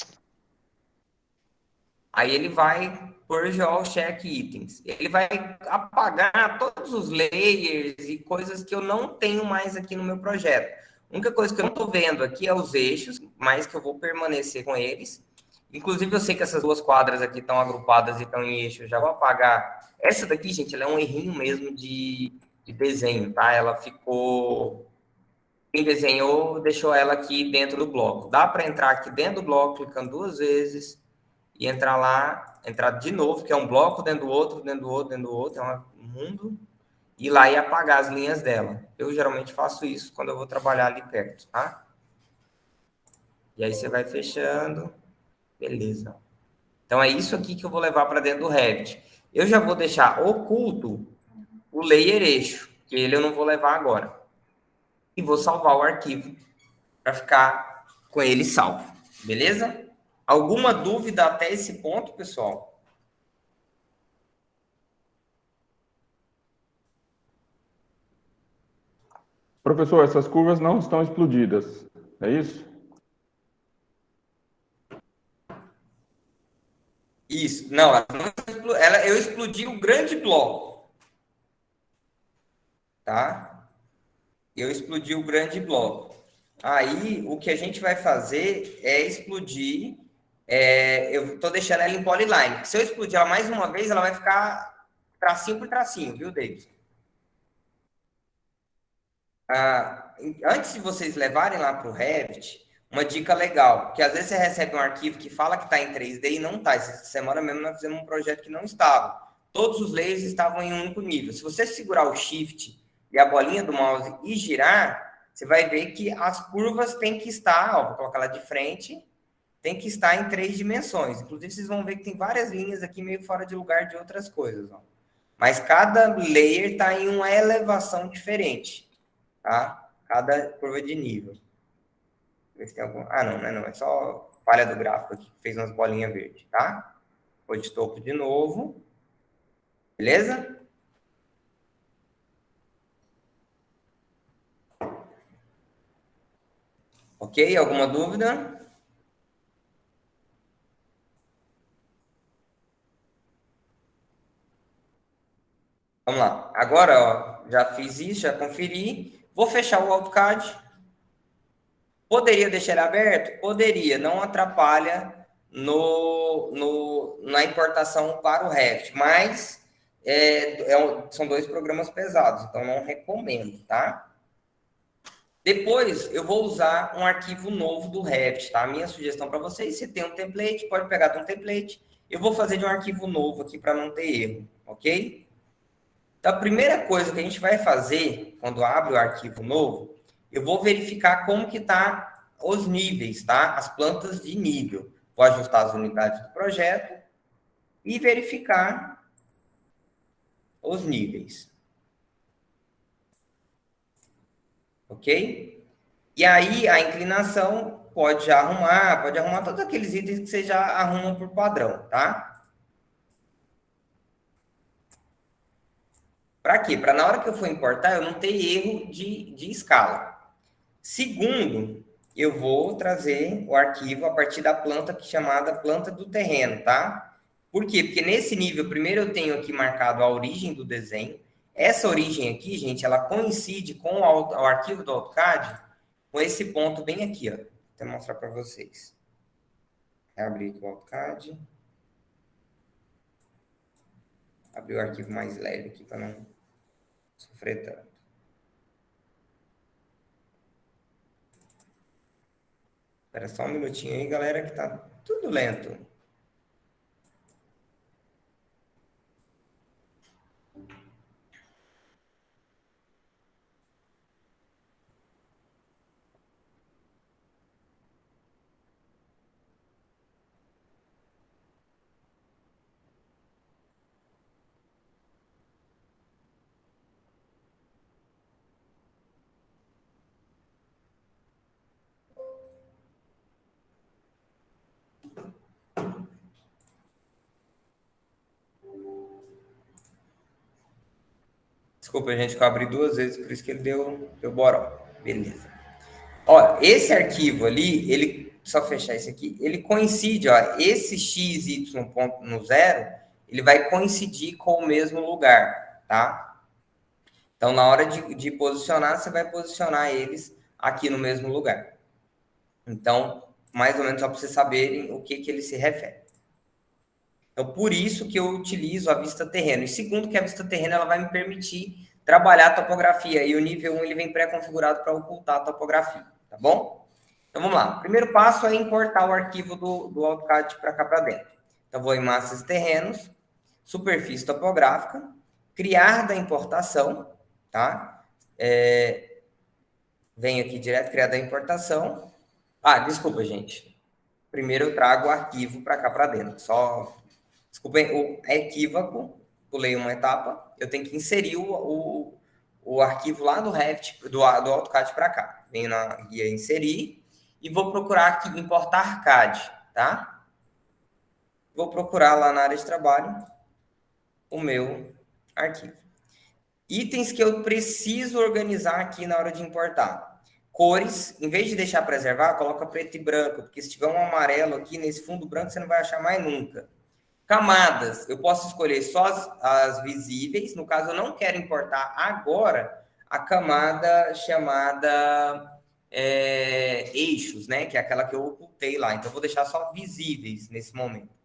Aí ele vai purge all check items. Ele vai apagar todos os layers e coisas que eu não tenho mais aqui no meu projeto. A única coisa que eu não estou vendo aqui é os eixos, mas que eu vou permanecer com eles. Inclusive, eu sei que essas duas quadras aqui estão agrupadas e estão em eixo. Eu já vou apagar. Essa daqui, gente, ela é um errinho mesmo de desenho, tá? Ela ficou... Quem desenhou deixou ela aqui dentro do bloco. Dá para entrar aqui dentro do bloco, clicando duas vezes e entrar lá, entrar de novo, que é um bloco dentro do outro, dentro do outro, dentro do outro, é um mundo, e lá e apagar as linhas dela. Eu geralmente faço isso quando eu vou trabalhar ali perto, tá? E aí você vai fechando, beleza. Então é isso aqui que eu vou levar para dentro do Revit. Eu já vou deixar oculto o layer eixo, que ele eu não vou levar agora. E vou salvar o arquivo para ficar com ele salvo, beleza? Alguma dúvida até esse ponto, pessoal? Professor, essas curvas não estão explodidas, é isso? Isso. Não, eu explodi o grande bloco, tá? Eu explodi o grande bloco. Aí, o que a gente vai fazer é explodir. Eu estou deixando ela em polyline. Se eu explodir ela mais uma vez, ela vai ficar tracinho por tracinho, viu, David? Antes de vocês levarem lá para o Revit, uma dica legal, porque às vezes você recebe um arquivo que fala que está em 3D e não está. Essa semana mesmo nós fizemos um projeto que não estava. Todos os layers estavam em um único nível. Se você segurar o Shift e a bolinha do mouse e girar, você vai ver que as curvas têm que estar, ó, vou colocar ela de frente, tem que estar em 3 dimensões. Inclusive, vocês vão ver que tem várias linhas aqui meio fora de lugar de outras coisas. Ó. Mas cada layer está em uma elevação diferente. Tá? Cada curva de nível. Ver se tem algum... não, é só falha do gráfico aqui, que fez umas bolinhas verdes, tá? Vou de topo de novo. Beleza? Ok? Alguma dúvida? Vamos lá. Agora, ó, já fiz isso, já conferi. Vou fechar o AutoCAD. Poderia deixar ele aberto? Poderia. Não atrapalha na importação para o Revit. Mas são 2 programas pesados, então não recomendo, tá? Depois, eu vou usar um arquivo novo do Revit, tá? A minha sugestão para vocês, se tem um template, pode pegar de um template. Eu vou fazer de um arquivo novo aqui para não ter erro, ok? Então, a primeira coisa que a gente vai fazer, quando abre o arquivo novo, eu vou verificar como que tá os níveis, tá? As plantas de nível. Vou ajustar as unidades do projeto e verificar os níveis. Ok? E aí, a inclinação pode arrumar todos aqueles itens que você já arruma por padrão, tá? Para quê? Para na hora que eu for importar, eu não ter erro de escala. Segundo, eu vou trazer o arquivo a partir da planta chamada planta do terreno, tá? Por quê? Porque nesse nível, primeiro eu tenho aqui marcado a origem do desenho. Essa origem aqui, gente, ela coincide com o arquivo do AutoCAD, com esse ponto bem aqui, ó. Vou até mostrar para vocês. Vou abrir aqui o AutoCAD. Abrir o arquivo mais leve aqui para não sofrer tanto. Espera só um minutinho aí, galera, que tá tudo lento. Desculpa, gente, que eu abri 2 vezes, por isso que ele deu boró. Beleza. Ó, esse arquivo ali, ele, só fechar esse aqui, ele coincide, ó, esse x, y ponto no 0, ele vai coincidir com o mesmo lugar, tá? Então, na hora de posicionar, você vai posicionar eles aqui no mesmo lugar. Então, mais ou menos só para vocês saberem o que ele se refere. Então, por isso que eu utilizo a vista terreno. E segundo, que a vista terreno ela vai me permitir trabalhar a topografia. E o nível 1 ele vem pré-configurado para ocultar a topografia, tá bom? Então, vamos lá. O primeiro passo é importar o arquivo do AutoCAD para cá para dentro. Então, vou em massas terrenos, superfície topográfica, criar da importação, tá? Venho aqui direto, criar da importação. Desculpa, gente. Primeiro eu trago o arquivo para cá para dentro. Desculpem, é equívoco, pulei uma etapa. Eu tenho que inserir o arquivo lá do Revit, do AutoCAD para cá. Venho na guia inserir e vou procurar aqui importar CAD, tá? vou procurar lá na área de trabalho o meu arquivo. Itens que eu preciso organizar aqui na hora de importar. Cores, em vez de deixar preservar, coloca preto e branco, porque se tiver um amarelo aqui nesse fundo branco, você não vai achar mais nunca. Camadas, eu posso escolher só as visíveis, no caso eu não quero importar agora a camada chamada eixos, né? Que é aquela que eu ocultei lá, então eu vou deixar só visíveis nesse momento.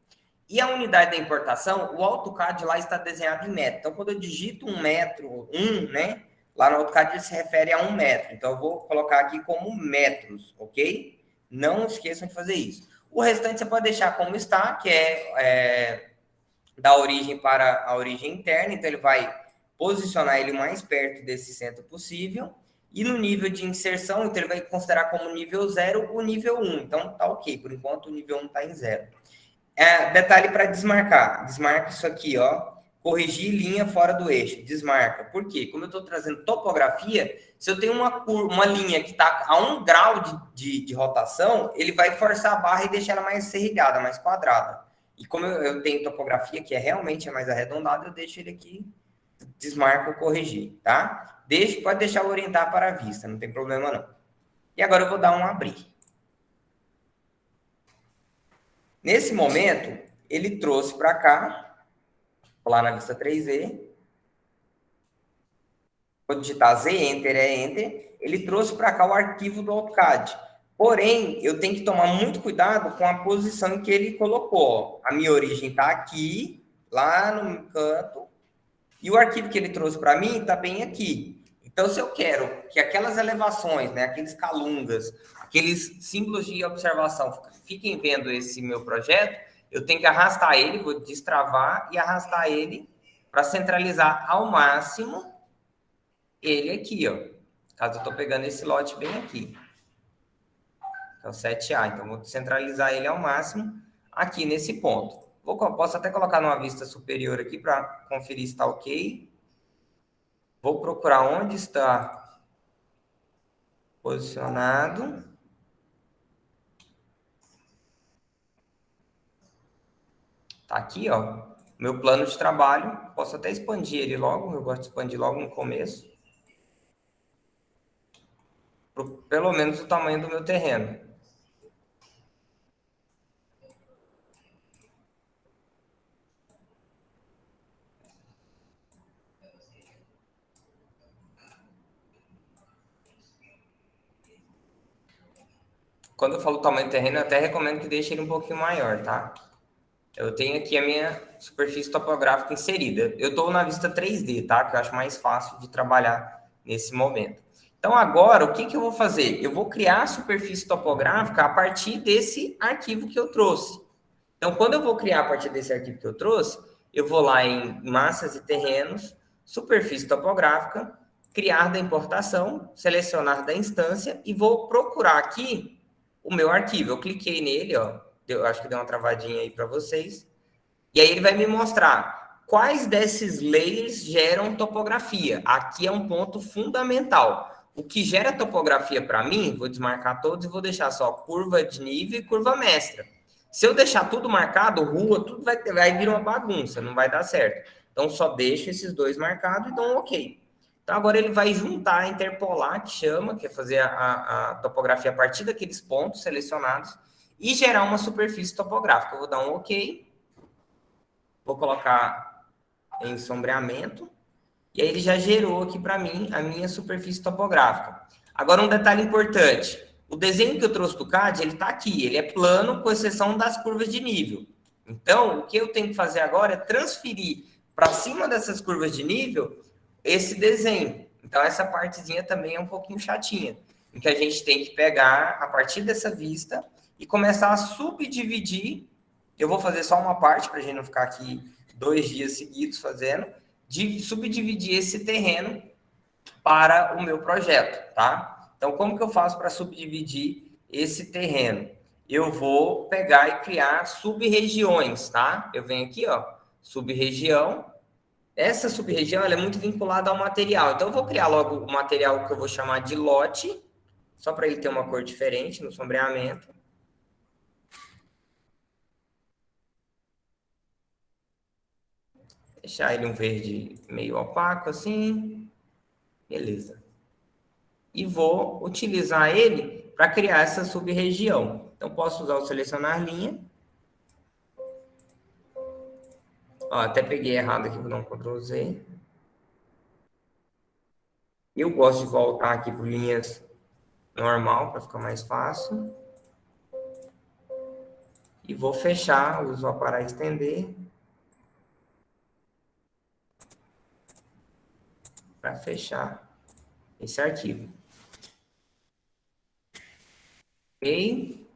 E a unidade da importação, o AutoCAD lá está desenhado em metro. Então, quando eu digito 1 metro, né? Lá no AutoCAD ele se refere a 1 metro. Então, eu vou colocar aqui como metros, ok? Não esqueçam de fazer isso. O restante você pode deixar como está, que é da origem para a origem interna. Então, ele vai posicionar ele o mais perto desse centro possível. E no nível de inserção, então ele vai considerar como nível 0 o nível 1. Então, tá ok. Por enquanto, o nível 1 está em 0. Detalhe para desmarcar. Desmarca isso aqui, ó. Corrigir linha fora do eixo. Desmarca. Por quê? Como eu estou trazendo topografia, se eu tenho uma linha que está a 1 grau de rotação, ele vai forçar a barra e deixar ela mais serrilhada, mais quadrada. E como eu tenho topografia que realmente é mais arredondada, eu deixo ele aqui, desmarco, corrigir, tá? Pode deixar orientar para a vista, não tem problema não. E agora eu vou dar um abrir. Nesse momento, ele trouxe para cá, vou lá na vista 3D, vou digitar Z, Enter, Enter, ele trouxe para cá o arquivo do AutoCAD. Porém, eu tenho que tomar muito cuidado com a posição em que ele colocou. A minha origem está aqui, lá no canto, e o arquivo que ele trouxe para mim está bem aqui. Então, se eu quero que aquelas elevações, né, aqueles calungas, aqueles símbolos de observação fiquem vendo esse meu projeto, eu tenho que arrastar ele, vou destravar e arrastar ele para centralizar ao máximo ele aqui, ó. Caso eu estou pegando esse lote bem aqui. É o 7A, então vou centralizar ele ao máximo aqui nesse ponto. Posso até colocar numa vista superior aqui para conferir se está ok. Vou procurar onde está posicionado. Tá aqui, ó, meu plano de trabalho. Posso até expandir ele logo, eu gosto de expandir logo no começo. Pelo menos o tamanho do meu terreno. Quando eu falo tamanho do terreno, eu até recomendo que deixe ele um pouquinho maior, tá? Eu tenho aqui a minha superfície topográfica inserida. Eu estou na vista 3D, tá? Que eu acho mais fácil de trabalhar nesse momento. Então, agora, o que eu vou fazer? Eu vou criar a superfície topográfica a partir desse arquivo que eu trouxe. Então, quando eu vou criar a partir desse arquivo que eu trouxe, eu vou lá em massas e terrenos, superfície topográfica, criar da importação, selecionar da instância e vou procurar aqui o meu arquivo. Eu cliquei nele, ó. Eu acho que deu uma travadinha aí para vocês. E aí ele vai me mostrar quais desses layers geram topografia. Aqui é um ponto fundamental. O que gera topografia para mim, vou desmarcar todos e vou deixar só curva de nível e curva mestra. Se eu deixar tudo marcado, rua, tudo vai vir uma bagunça, não vai dar certo. Então, só deixo esses dois marcados e dou um OK. Então, agora ele vai juntar, interpolar, que chama, que é fazer a topografia a partir daqueles pontos selecionados e gerar uma superfície topográfica. Eu vou dar um OK. Vou colocar em sombreamento. E aí ele já gerou aqui para mim a minha superfície topográfica. Agora, um detalhe importante. O desenho que eu trouxe do CAD, ele está aqui. Ele é plano, com exceção das curvas de nível. Então, o que eu tenho que fazer agora é transferir para cima dessas curvas de nível esse desenho. Então, essa partezinha também é um pouquinho chatinha. Em que a gente tem que pegar a partir dessa vista e começar a subdividir. Eu vou fazer só uma parte, para a gente não ficar aqui 2 dias seguidos fazendo. De subdividir esse terreno para o meu projeto, tá? Então, como que eu faço para subdividir esse terreno? Eu vou pegar e criar sub-regiões, tá? Eu venho aqui, ó, sub-região. Essa sub-região, ela é muito vinculada ao material. Então, eu vou criar logo o material que eu vou chamar de lote, só para ele ter uma cor diferente no sombreamento. Deixar ele um verde meio opaco, assim. Beleza. E vou utilizar ele para criar essa sub-região. Então, posso usar o selecionar linha. Ó, até peguei errado aqui, vou dar um Ctrl Z. Eu gosto de voltar aqui para linhas normal, para ficar mais fácil. E vou fechar, uso para estender. Para fechar esse arquivo. Ok.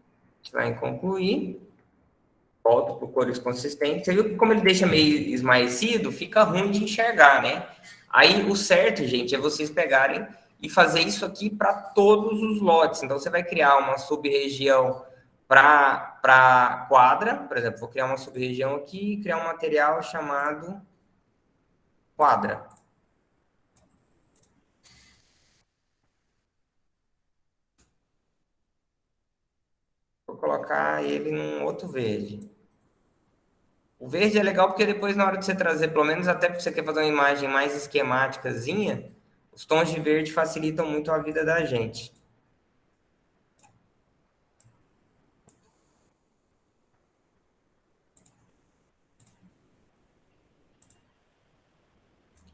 Vai em concluir. Volto para cores consistentes. Você viu que como ele deixa meio esmaecido, fica ruim de enxergar, né? Aí o certo, gente, é vocês pegarem e fazer isso aqui para todos os lotes. Então você vai criar uma sub-região para quadra, por exemplo, vou criar uma sub-região aqui e criar um material chamado quadra. Vou colocar ele num outro verde. O verde é legal porque depois, na hora de você trazer, pelo menos até porque você quer fazer uma imagem mais esquemáticazinha, os tons de verde facilitam muito a vida da gente.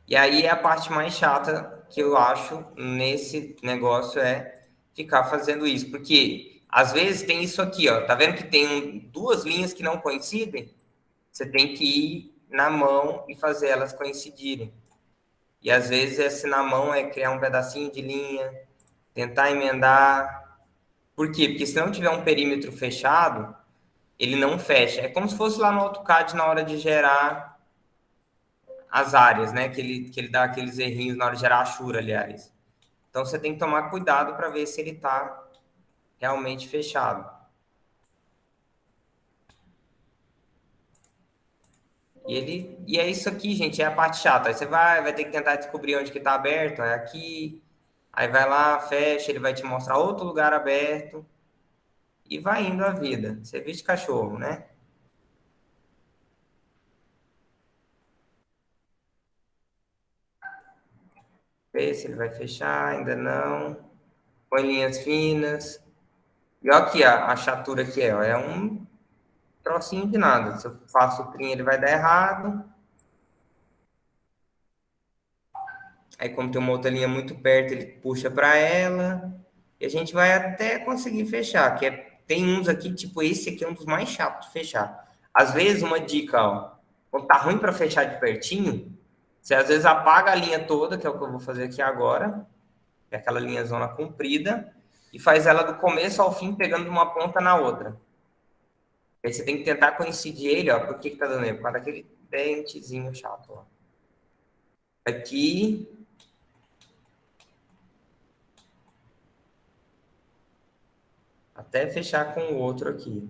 E aí a parte mais chata que eu acho nesse negócio é ficar fazendo isso. Porque às vezes tem isso aqui, ó. Tá vendo que tem duas linhas que não coincidem? Você tem que ir na mão e fazer elas coincidirem. E às vezes esse na mão é criar um pedacinho de linha, tentar emendar. Por quê? Porque se não tiver um perímetro fechado, ele não fecha. É como se fosse lá no AutoCAD na hora de gerar as áreas, né? Que ele dá aqueles errinhos na hora de gerar a Ashura, aliás. Então você tem que tomar cuidado para ver se ele está realmente fechado. E é isso aqui, gente, é a parte chata. Aí você vai ter que tentar descobrir onde que está aberto, é aqui. Aí vai lá, fecha, ele vai te mostrar outro lugar aberto. E vai indo a vida. Serviço de cachorro, né? Vê se ele vai fechar, ainda não. Põe linhas finas. E olha aqui a chatura que é, ó. É um trocinho de nada. Se eu faço o trim, ele vai dar errado. Aí, como tem uma outra linha muito perto, ele puxa para ela. E a gente vai até conseguir fechar. Tem uns aqui, tipo esse aqui é um dos mais chatos de fechar. Às vezes, uma dica, ó. Quando tá ruim para fechar de pertinho, você às vezes apaga a linha toda, que é o que eu vou fazer aqui agora, que é aquela linha zona comprida, e faz ela do começo ao fim, pegando de uma ponta na outra. Aí você tem que tentar coincidir ele, ó. Por que tá dando erro? Por causa daquele dentezinho chato, ó. Aqui. Até fechar com o outro aqui.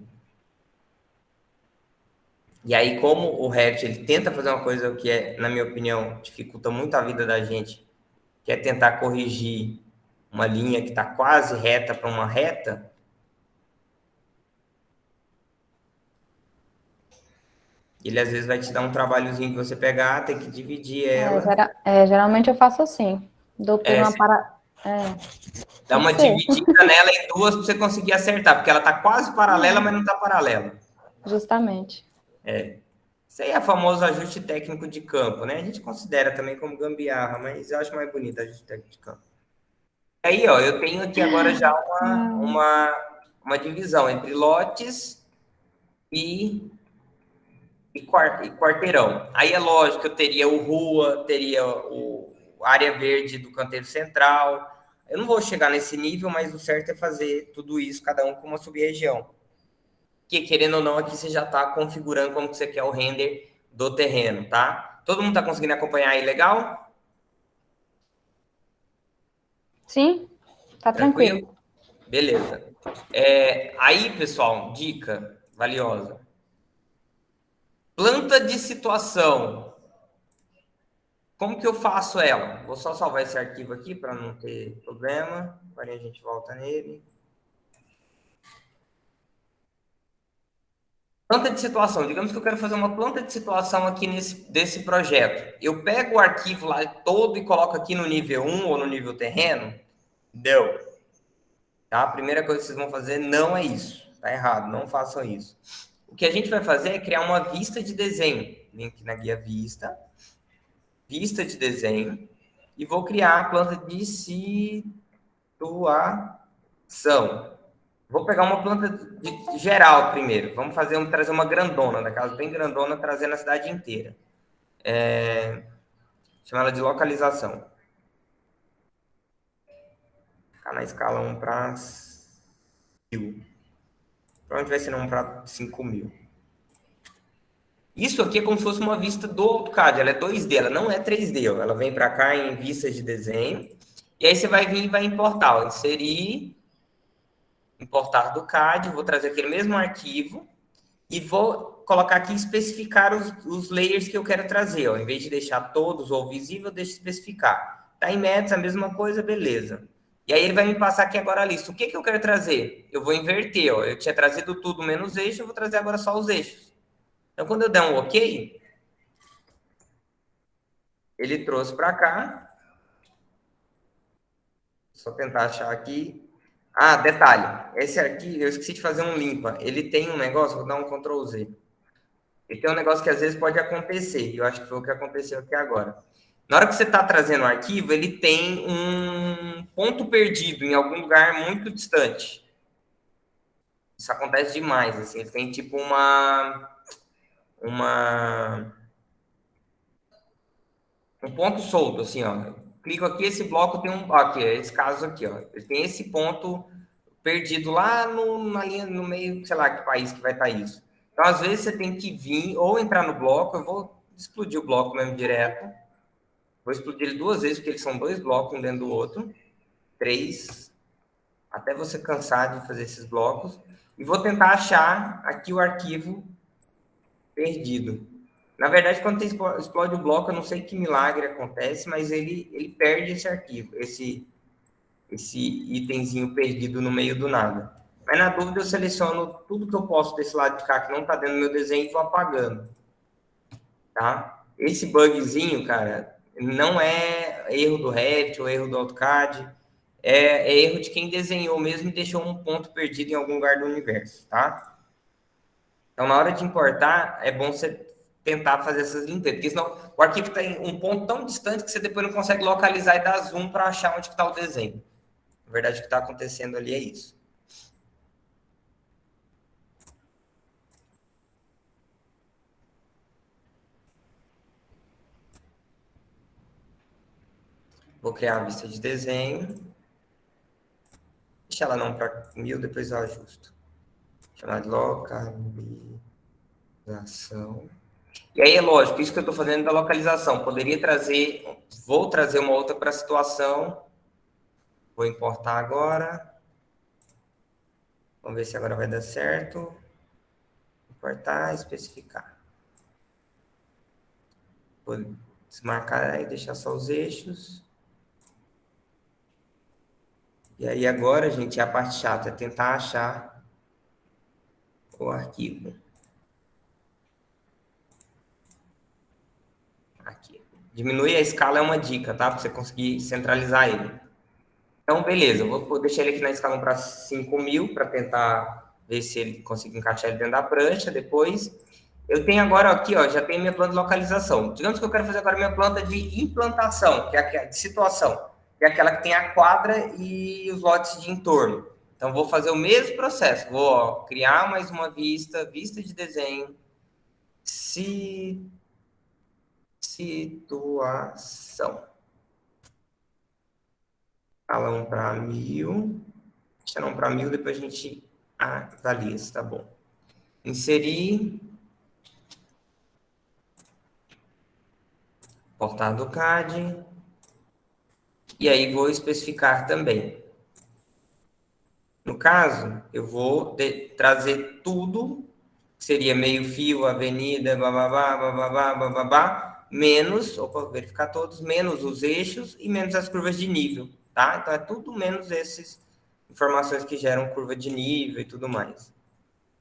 E aí, como o Revit ele tenta fazer uma coisa que é, na minha opinião, dificulta muito a vida da gente, que é tentar corrigir uma linha que está quase reta para uma reta, ele às vezes vai te dar um trabalhozinho de você pegar, ter que dividir ela. Geralmente eu faço assim. Dou por uma para. Dá uma dividida nela em duas para você conseguir acertar, porque ela está quase paralela, mas não está paralela. Justamente. Isso aí é o famoso ajuste técnico de campo, né? A gente considera também como gambiarra, mas eu acho mais bonito ajuste técnico de campo. Aí, ó, eu tenho aqui agora já uma divisão entre lotes e quarteirão. Aí é lógico que eu teria o rua, teria o área verde do canteiro central. Eu não vou chegar nesse nível, mas o certo é fazer tudo isso, cada um com uma sub-região. Que, querendo ou não, aqui você já está configurando como que você quer o render do terreno, tá? Todo mundo está conseguindo acompanhar aí legal? Sim, tá tranquilo. Beleza. Aí, pessoal, dica valiosa. Planta de situação. Como que eu faço ela? Vou só salvar esse arquivo aqui para não ter problema. Agora a gente volta nele. Planta de situação. Digamos que eu quero fazer uma planta de situação aqui desse projeto. Eu pego o arquivo lá todo e coloco aqui no nível 1 ou no nível terreno? Não. Tá? A primeira coisa que vocês vão fazer não é isso. Tá errado, não façam isso. O que a gente vai fazer é criar uma vista de desenho. Vem aqui na guia vista de desenho, e vou criar a planta de situação. Vou pegar uma planta de geral primeiro. Vamos trazer uma grandona, daquelas bem grandona, trazer na cidade inteira. Chama ela de localização. Ficar na escala 1 para 1.000. Provavelmente vai ser 1 para 5.000. Isso aqui é como se fosse uma vista do AutoCAD. Ela é 2D, ela não é 3D. Ela vem para cá em vistas de desenho. E aí você vai vir e vai importar. Ó, inserir, importar do CAD. Vou trazer aquele mesmo arquivo. E vou colocar aqui, especificar os layers que eu quero trazer. Ó. Em vez de deixar todos ou visível, eu deixo especificar. Tá em metros, a mesma coisa, beleza. E aí ele vai me passar aqui agora a lista. O que eu quero trazer? Eu vou inverter. Ó. Eu tinha trazido tudo menos eixo, eu vou trazer agora só os eixos. Então, quando eu der um OK, ele trouxe para cá. Só tentar achar aqui. Ah, detalhe. Esse aqui, eu esqueci de fazer um limpa. Ele tem um negócio, vou dar um Ctrl Z. Ele tem um negócio que às vezes pode acontecer. E eu acho que foi o que aconteceu aqui agora. Na hora que você está trazendo o arquivo, ele tem um ponto perdido em algum lugar muito distante. Isso acontece demais. Assim, ele tem tipo um ponto solto, assim, ó. Clico aqui, esse bloco tem aqui, esse caso aqui, ó. Ele tem esse ponto perdido lá na linha, no meio, sei lá, que país que vai estar isso. Então, às vezes, você tem que vir ou entrar no bloco. Eu vou explodir o bloco mesmo direto. Vou explodir ele 2 vezes, porque eles são 2 blocos, um dentro do outro. 3. Até você cansar de fazer esses blocos. E vou tentar achar aqui o arquivo perdido. Na verdade, quando você explode o bloco, eu não sei que milagre acontece, mas ele perde esse arquivo, esse itemzinho perdido no meio do nada. Mas na dúvida, eu seleciono tudo que eu posso desse lado de cá, que não está dentro do meu desenho, e vou apagando. Tá? Esse bugzinho, cara, não é erro do Revit ou erro do AutoCAD, é erro de quem desenhou mesmo e deixou um ponto perdido em algum lugar do universo, tá? Então, na hora de importar, é bom você tentar fazer essas limpezas, porque senão o arquivo está em um ponto tão distante que você depois não consegue localizar e dar zoom para achar onde está o desenho. Na verdade, o que está acontecendo ali é isso. Vou criar uma vista de desenho. Deixa ela não para 1.000, depois eu ajusto. Chamar de localização. E aí é lógico, isso que eu estou fazendo da localização. Poderia trazer, vou trazer uma outra para a situação. Vou importar agora. Vamos ver se agora vai dar certo. Importar, especificar. Vou desmarcar e deixar só os eixos. E aí agora, gente, a parte chata é tentar achar o arquivo. Aqui. Diminuir a escala é uma dica, tá? Para você conseguir centralizar ele. Então, beleza. Eu vou deixar ele aqui na escala para 5.000 para tentar ver se ele consegue encaixar ele dentro da prancha depois. Eu tenho agora aqui, ó, já tenho minha planta de localização. Digamos que eu quero fazer agora minha planta de implantação, que é a de situação, que é aquela que tem a quadra e os lotes de entorno. Então, vou fazer o mesmo processo. Vou, ó, criar mais uma vista de desenho, situação. Escala 1 para 1.000. Deixa 1 para 1.000, depois a gente avalia se tá bom. Inserir. Portal do CAD. E aí vou especificar também. No caso, eu vou trazer tudo, que seria meio fio, avenida, bababá, bababá, bababá, menos, vou verificar todos, menos os eixos e menos as curvas de nível, tá? Então, é tudo menos essas informações que geram curva de nível e tudo mais.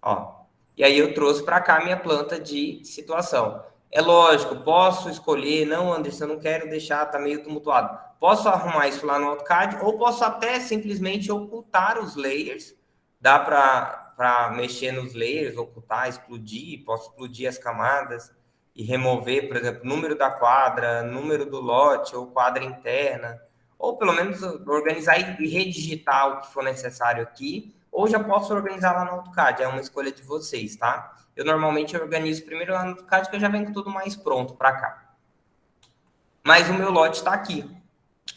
Ó, E aí eu trouxe para cá a minha planta de situação. É lógico, posso escolher, não, Anderson, eu não quero deixar, tá meio tumultuado. Posso arrumar isso lá no AutoCAD, ou posso até simplesmente ocultar os layers. Dá para mexer nos layers, ocultar, explodir, posso explodir as camadas e remover, por exemplo, número da quadra, número do lote, ou quadra interna, ou pelo menos organizar e redigitar o que for necessário aqui, ou já posso organizar lá no AutoCAD, é uma escolha de vocês, tá? Eu normalmente organizo primeiro lá no AutoCAD, que eu já venho com tudo mais pronto para cá. Mas o meu lote está aqui.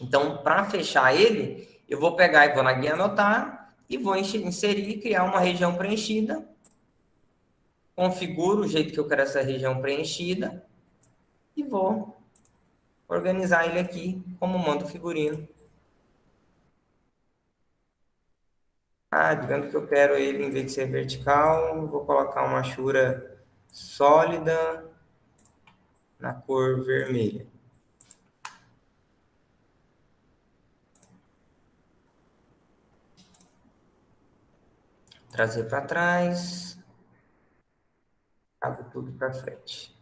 Então, para fechar ele, eu vou pegar e vou na guia anotar e vou inserir, criar uma região preenchida. Configuro o jeito que eu quero essa região preenchida e vou organizar ele aqui como manto figurino. Digamos que eu quero ele, em vez de ser vertical, vou colocar uma achura sólida na cor vermelha. Trazer para trás. Trago tudo para frente.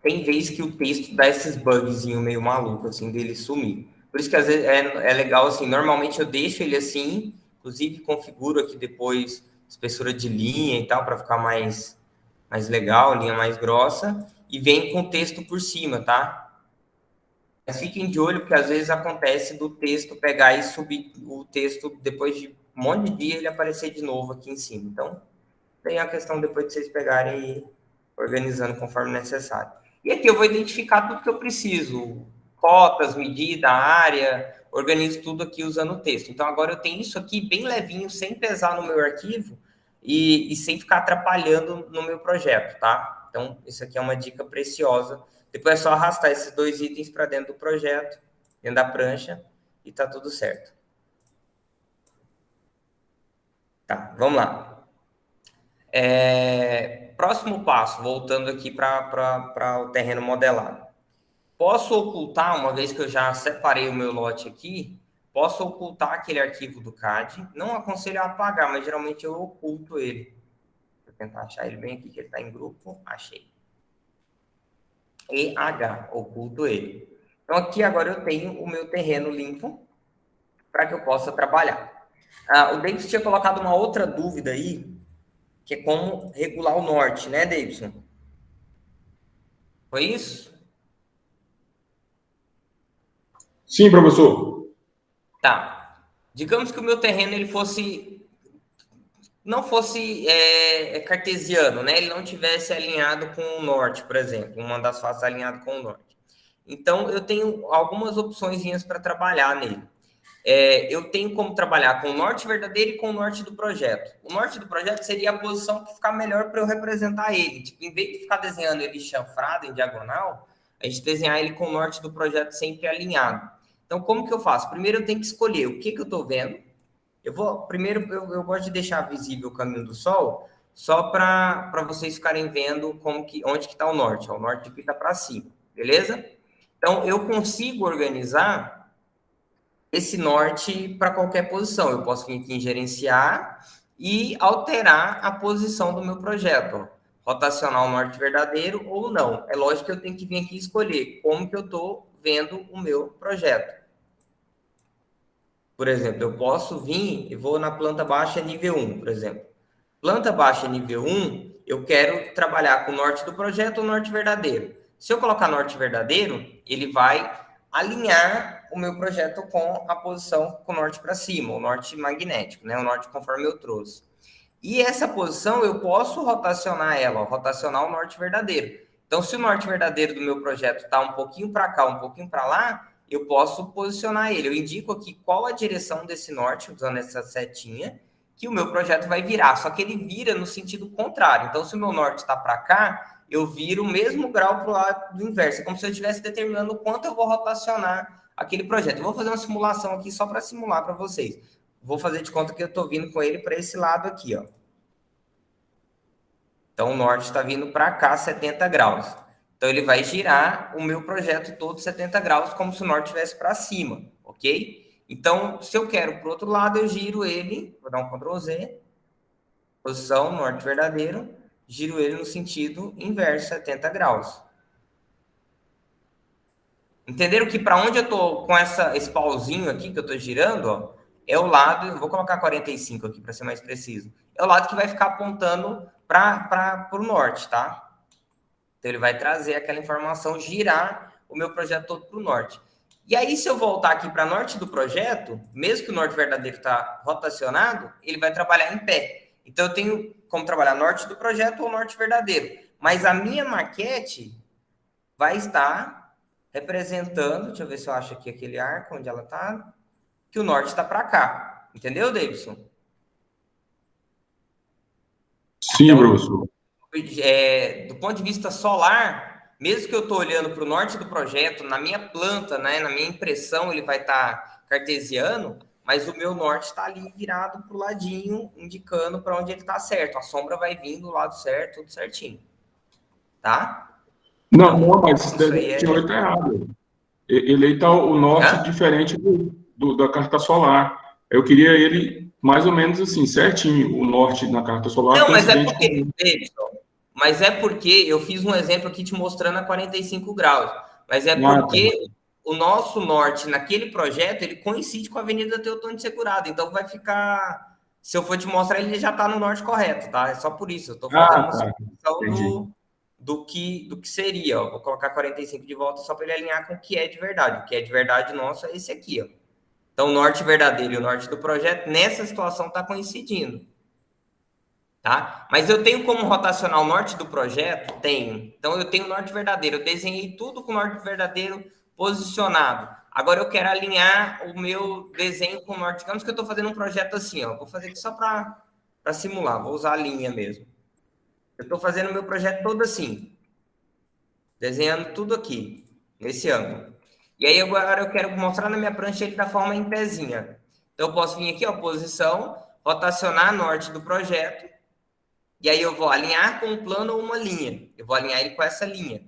Tem vezes que o texto dá esses bugzinhos meio maluco, assim, dele sumir. Por isso que às vezes é legal, assim, normalmente eu deixo ele assim, inclusive configuro aqui depois espessura de linha e tal, para ficar mais legal, linha mais grossa, e vem com o texto por cima, tá? Mas fiquem de olho, porque às vezes acontece do texto pegar e subir o texto depois de um monte de dia ele aparecer de novo aqui em cima. Então, tem a questão depois de vocês pegarem e ir organizando conforme necessário. E aqui eu vou identificar tudo que eu preciso, cotas, medida, área, organizo tudo aqui usando o texto. Então, agora eu tenho isso aqui bem levinho, sem pesar no meu arquivo e sem ficar atrapalhando no meu projeto, tá? Então, isso aqui é uma dica preciosa. Depois é só arrastar esses dois itens para dentro do projeto, dentro da prancha, e tá tudo certo. Tá, vamos lá. Próximo passo, voltando aqui para o terreno modelado. Posso ocultar, uma vez que eu já separei o meu lote aqui, posso ocultar aquele arquivo do CAD. Não aconselho a apagar, mas geralmente eu oculto ele. Vou tentar achar ele bem aqui, que ele está em grupo. Achei. EH, oculto ele. Então, aqui agora eu tenho o meu terreno limpo para que eu possa trabalhar. O Davidson tinha colocado uma outra dúvida aí, que é como regular o norte, né, Davidson? Foi isso? Sim, professor. Tá. Digamos que o meu terreno ele não fosse cartesiano, né? Ele não tivesse alinhado com o norte, por exemplo, uma das faces alinhado com o norte. Então, eu tenho algumas opções para trabalhar nele. Eu tenho como trabalhar com o norte verdadeiro e com o norte do projeto. O norte do projeto seria a posição que ficar melhor para eu representar ele. Tipo, em vez de ficar desenhando ele chanfrado, em diagonal, a gente desenhar ele com o norte do projeto sempre alinhado. Então, como que eu faço? Primeiro, eu tenho que escolher o que eu estou vendo. Primeiro, eu gosto de deixar visível o caminho do sol, só para vocês ficarem vendo onde que está o norte. O norte aqui está para cima, beleza? Então, eu consigo organizar esse norte para qualquer posição. Eu posso vir aqui em gerenciar e alterar a posição do meu projeto. Rotacionar o norte verdadeiro ou não. É lógico que eu tenho que vir aqui escolher como que eu estou vendo o meu projeto. Por exemplo, eu posso vir e vou na planta baixa nível 1, por exemplo. Planta baixa nível 1, eu quero trabalhar com o norte do projeto ou norte verdadeiro. Se eu colocar norte verdadeiro, ele vai alinhar o meu projeto com a posição com o norte para cima, o norte magnético, né? O norte conforme eu trouxe. E essa posição eu posso rotacionar ela, rotacionar o norte verdadeiro. Então, se o norte verdadeiro do meu projeto está um pouquinho para cá, um pouquinho para lá, eu posso posicionar ele. Eu indico aqui qual a direção desse norte, usando essa setinha, que o meu projeto vai virar. Só que ele vira no sentido contrário. Então, se o meu norte está para cá, eu viro o mesmo grau para o lado do inverso. É como se eu estivesse determinando o quanto eu vou rotacionar aquele projeto. Eu vou fazer uma simulação aqui só para simular para vocês. Vou fazer de conta que eu estou vindo com ele para esse lado aqui, ó. Então, o norte está vindo para cá, 70 graus. Então, ele vai girar o meu projeto todo 70 graus, como se o norte estivesse para cima, ok? Então, se eu quero para o outro lado, eu giro ele, vou dar um Ctrl Z, posição norte verdadeiro, giro ele no sentido inverso, 70 graus. Entenderam que para onde eu estou com esse pauzinho aqui que eu estou girando, ó, é o lado, eu vou colocar 45 aqui para ser mais preciso, é o lado que vai ficar apontando para o norte, tá? Então, ele vai trazer aquela informação, girar o meu projeto todo para o norte. E aí, se eu voltar aqui para norte do projeto, mesmo que o norte verdadeiro está rotacionado, ele vai trabalhar em pé. Então, eu tenho como trabalhar norte do projeto ou norte verdadeiro. Mas a minha maquete vai estar representando, deixa eu ver se eu acho aqui aquele arco, onde ela está, que o norte está para cá. Entendeu, Davidson? Sim, então, professor. Do ponto de vista solar, mesmo que eu estou olhando para o norte do projeto, na minha planta, né, na minha impressão, ele vai estar cartesiano, mas o meu norte está ali virado para o ladinho, indicando para onde ele está certo. A sombra vai vir do lado certo, tudo certinho. Tá? Não, Então, não, mas isso aí está errado. Ele está o norte diferente da carta solar. Eu queria ele mais ou menos assim, certinho, o norte na carta solar. Não, mas é porque, Davidson, mas é porque eu fiz um exemplo aqui te mostrando a 45 graus. Mas é porque o nosso norte naquele projeto, ele coincide com a Avenida Teotônio Segurado. Então vai ficar... Se eu for te mostrar, ele já está no norte correto, tá? É só por isso. Eu estou fazendo uma simulação do que seria. Ó. Vou colocar 45 de volta só para ele alinhar com o que é de verdade. O que é de verdade nosso é esse aqui, ó. Então, o norte verdadeiro e o norte do projeto, nessa situação, está coincidindo. Tá? Mas eu tenho como rotacionar o norte do projeto? Tenho. Então, eu tenho o norte verdadeiro. Eu desenhei tudo com o norte verdadeiro posicionado. Agora, eu quero alinhar o meu desenho com o norte. Digamos que eu estou fazendo um projeto assim, ó. Vou fazer aqui só para simular. Vou usar a linha mesmo. Eu estou fazendo o meu projeto todo assim. Desenhando tudo aqui, nesse ângulo. E aí, agora eu quero mostrar na minha prancha ele da forma em pezinha. Então, eu posso vir aqui, ó, posição, rotacionar norte do projeto. E aí eu vou alinhar com um plano ou uma linha. Eu vou alinhar ele com essa linha.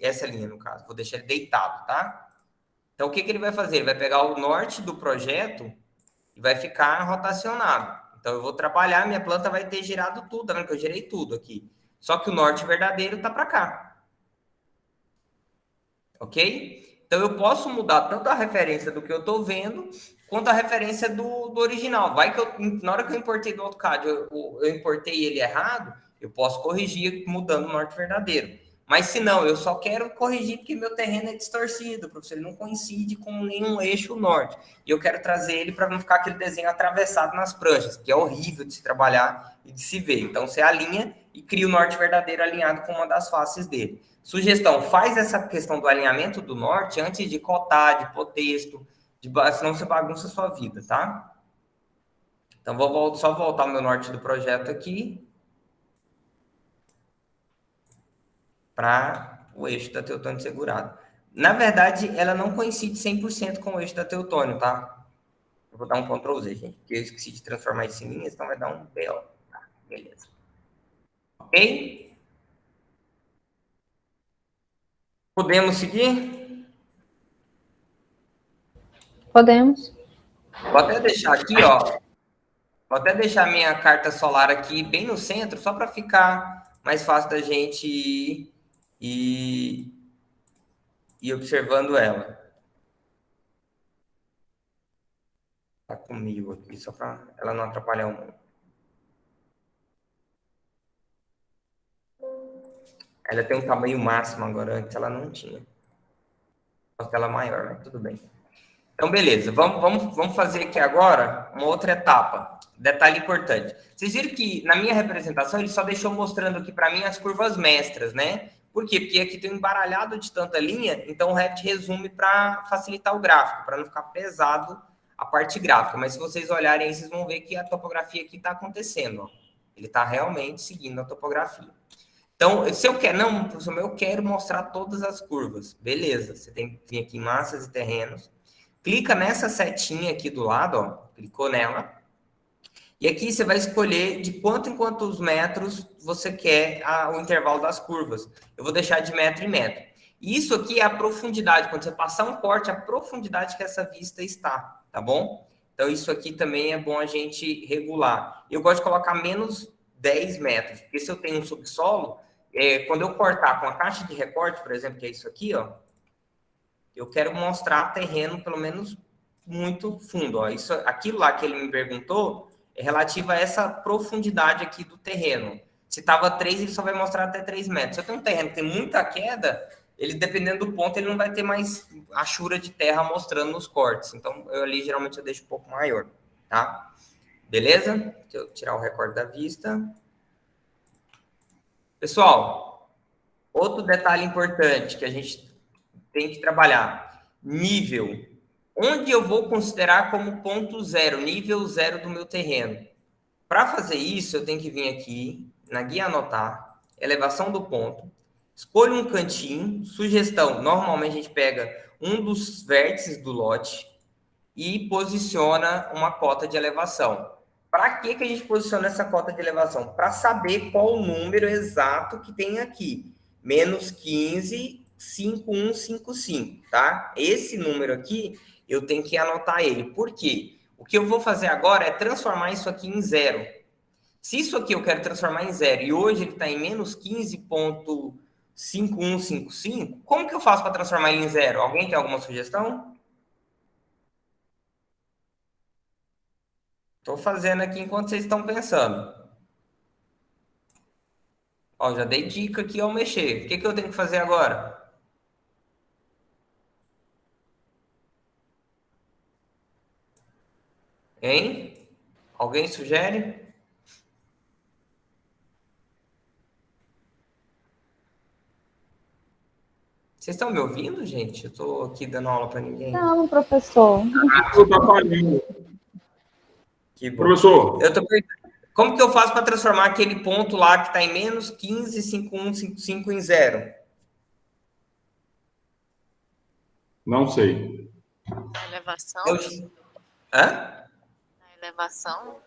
Essa linha, no caso. Vou deixar ele deitado, tá? Então, o que ele vai fazer? Ele vai pegar o norte do projeto e vai ficar rotacionado. Então, eu vou trabalhar, minha planta vai ter girado tudo. Tá vendo que eu girei tudo aqui? Só que o norte verdadeiro tá para cá. Ok? Então, eu posso mudar tanto a referência do que eu estou vendo, quanto a referência do original. Vai que na hora que eu importei do AutoCAD, eu importei ele errado, eu posso corrigir mudando o norte verdadeiro. Mas se não, eu só quero corrigir porque meu terreno é distorcido, professor, ele não coincide com nenhum eixo norte. E eu quero trazer ele para não ficar aquele desenho atravessado nas pranchas, que é horrível de se trabalhar e de se ver. Então, você alinha e cria o norte verdadeiro alinhado com uma das faces dele. Sugestão, faz essa questão do alinhamento do norte antes de cotar, de pôr texto, senão você bagunça a sua vida, tá? Então, vou só voltar o meu norte do projeto aqui para o eixo da Teotônio segurado. Na verdade, ela não coincide 100% com o eixo da Teotônio, tá? Eu vou dar um Ctrl Z, gente, porque eu esqueci de transformar isso em linhas, então vai dar um BO. Tá, beleza. Ok? Podemos seguir? Podemos. Vou até deixar aqui, ó. Vou até deixar a minha carta solar aqui bem no centro, só para ficar mais fácil da gente ir observando ela. Tá comigo aqui, só para ela não atrapalhar o mundo. Ela tem um tamanho máximo agora, antes ela não tinha. Uma tela maior, mas tudo bem. Então, beleza. Vamos fazer aqui agora uma outra etapa. Detalhe importante. Vocês viram que na minha representação ele só deixou mostrando aqui para mim as curvas mestras, né? Por quê? Porque aqui tem um embaralhado de tanta linha, então o Revit resume para facilitar o gráfico, para não ficar pesado a parte gráfica. Mas se vocês olharem aí, vocês vão ver que a topografia aqui está acontecendo. Ó. Ele está realmente seguindo a topografia. Então, se eu quero, não, professor, eu quero mostrar todas as curvas. Beleza, você tem que vir aqui em massas e terrenos. Clica nessa setinha aqui do lado, ó, clicou nela. E aqui você vai escolher de quanto em quantos metros você quer o intervalo das curvas. Eu vou deixar de metro em metro. Isso aqui é a profundidade. Quando você passar um corte, a profundidade que essa vista está, tá bom? Então, isso aqui também é bom a gente regular. Eu gosto de colocar menos 10 metros, porque se eu tenho um subsolo, quando eu cortar com a caixa de recorte, por exemplo, que é isso aqui, ó, eu quero mostrar terreno pelo menos muito fundo. Ó. Isso, aquilo lá que ele me perguntou é relativo a essa profundidade aqui do terreno. Se estava 3, ele só vai mostrar até 3 metros. Se eu tenho um terreno que tem muita queda, ele, dependendo do ponto, ele não vai ter mais achura de terra mostrando nos cortes. Então, eu ali, geralmente, eu deixo um pouco maior, tá? Beleza? Deixa eu tirar o recorte da vista. Pessoal, outro detalhe importante que a gente tem que trabalhar. Nível. Onde eu vou considerar como ponto zero, nível zero do meu terreno. Para fazer isso, eu tenho que vir aqui na guia anotar, elevação do ponto, escolho um cantinho, sugestão, normalmente a gente pega um dos vértices do lote e posiciona uma cota de elevação. Para que a gente posiciona essa cota de elevação? Para saber qual o número exato que tem aqui. Menos 15,5155, tá? Esse número aqui, eu tenho que anotar ele. Por quê? O que eu vou fazer agora é transformar isso aqui em zero. Se isso aqui eu quero transformar em zero e hoje ele está em menos 15,5155, como que eu faço para transformar ele em zero? Alguém tem alguma sugestão? Estou fazendo aqui enquanto vocês estão pensando. Ó, já dei dica aqui ao mexer. O que eu tenho que fazer agora? Hein? Alguém sugere? Vocês estão me ouvindo, gente? Eu estou aqui dando aula para ninguém. Não, professor. Que bom. Professor. Eu tô perguntando, como que eu faço para transformar aquele ponto lá que está em menos 15,5155 em zero? Não sei. Na elevação? Hã? Na elevação?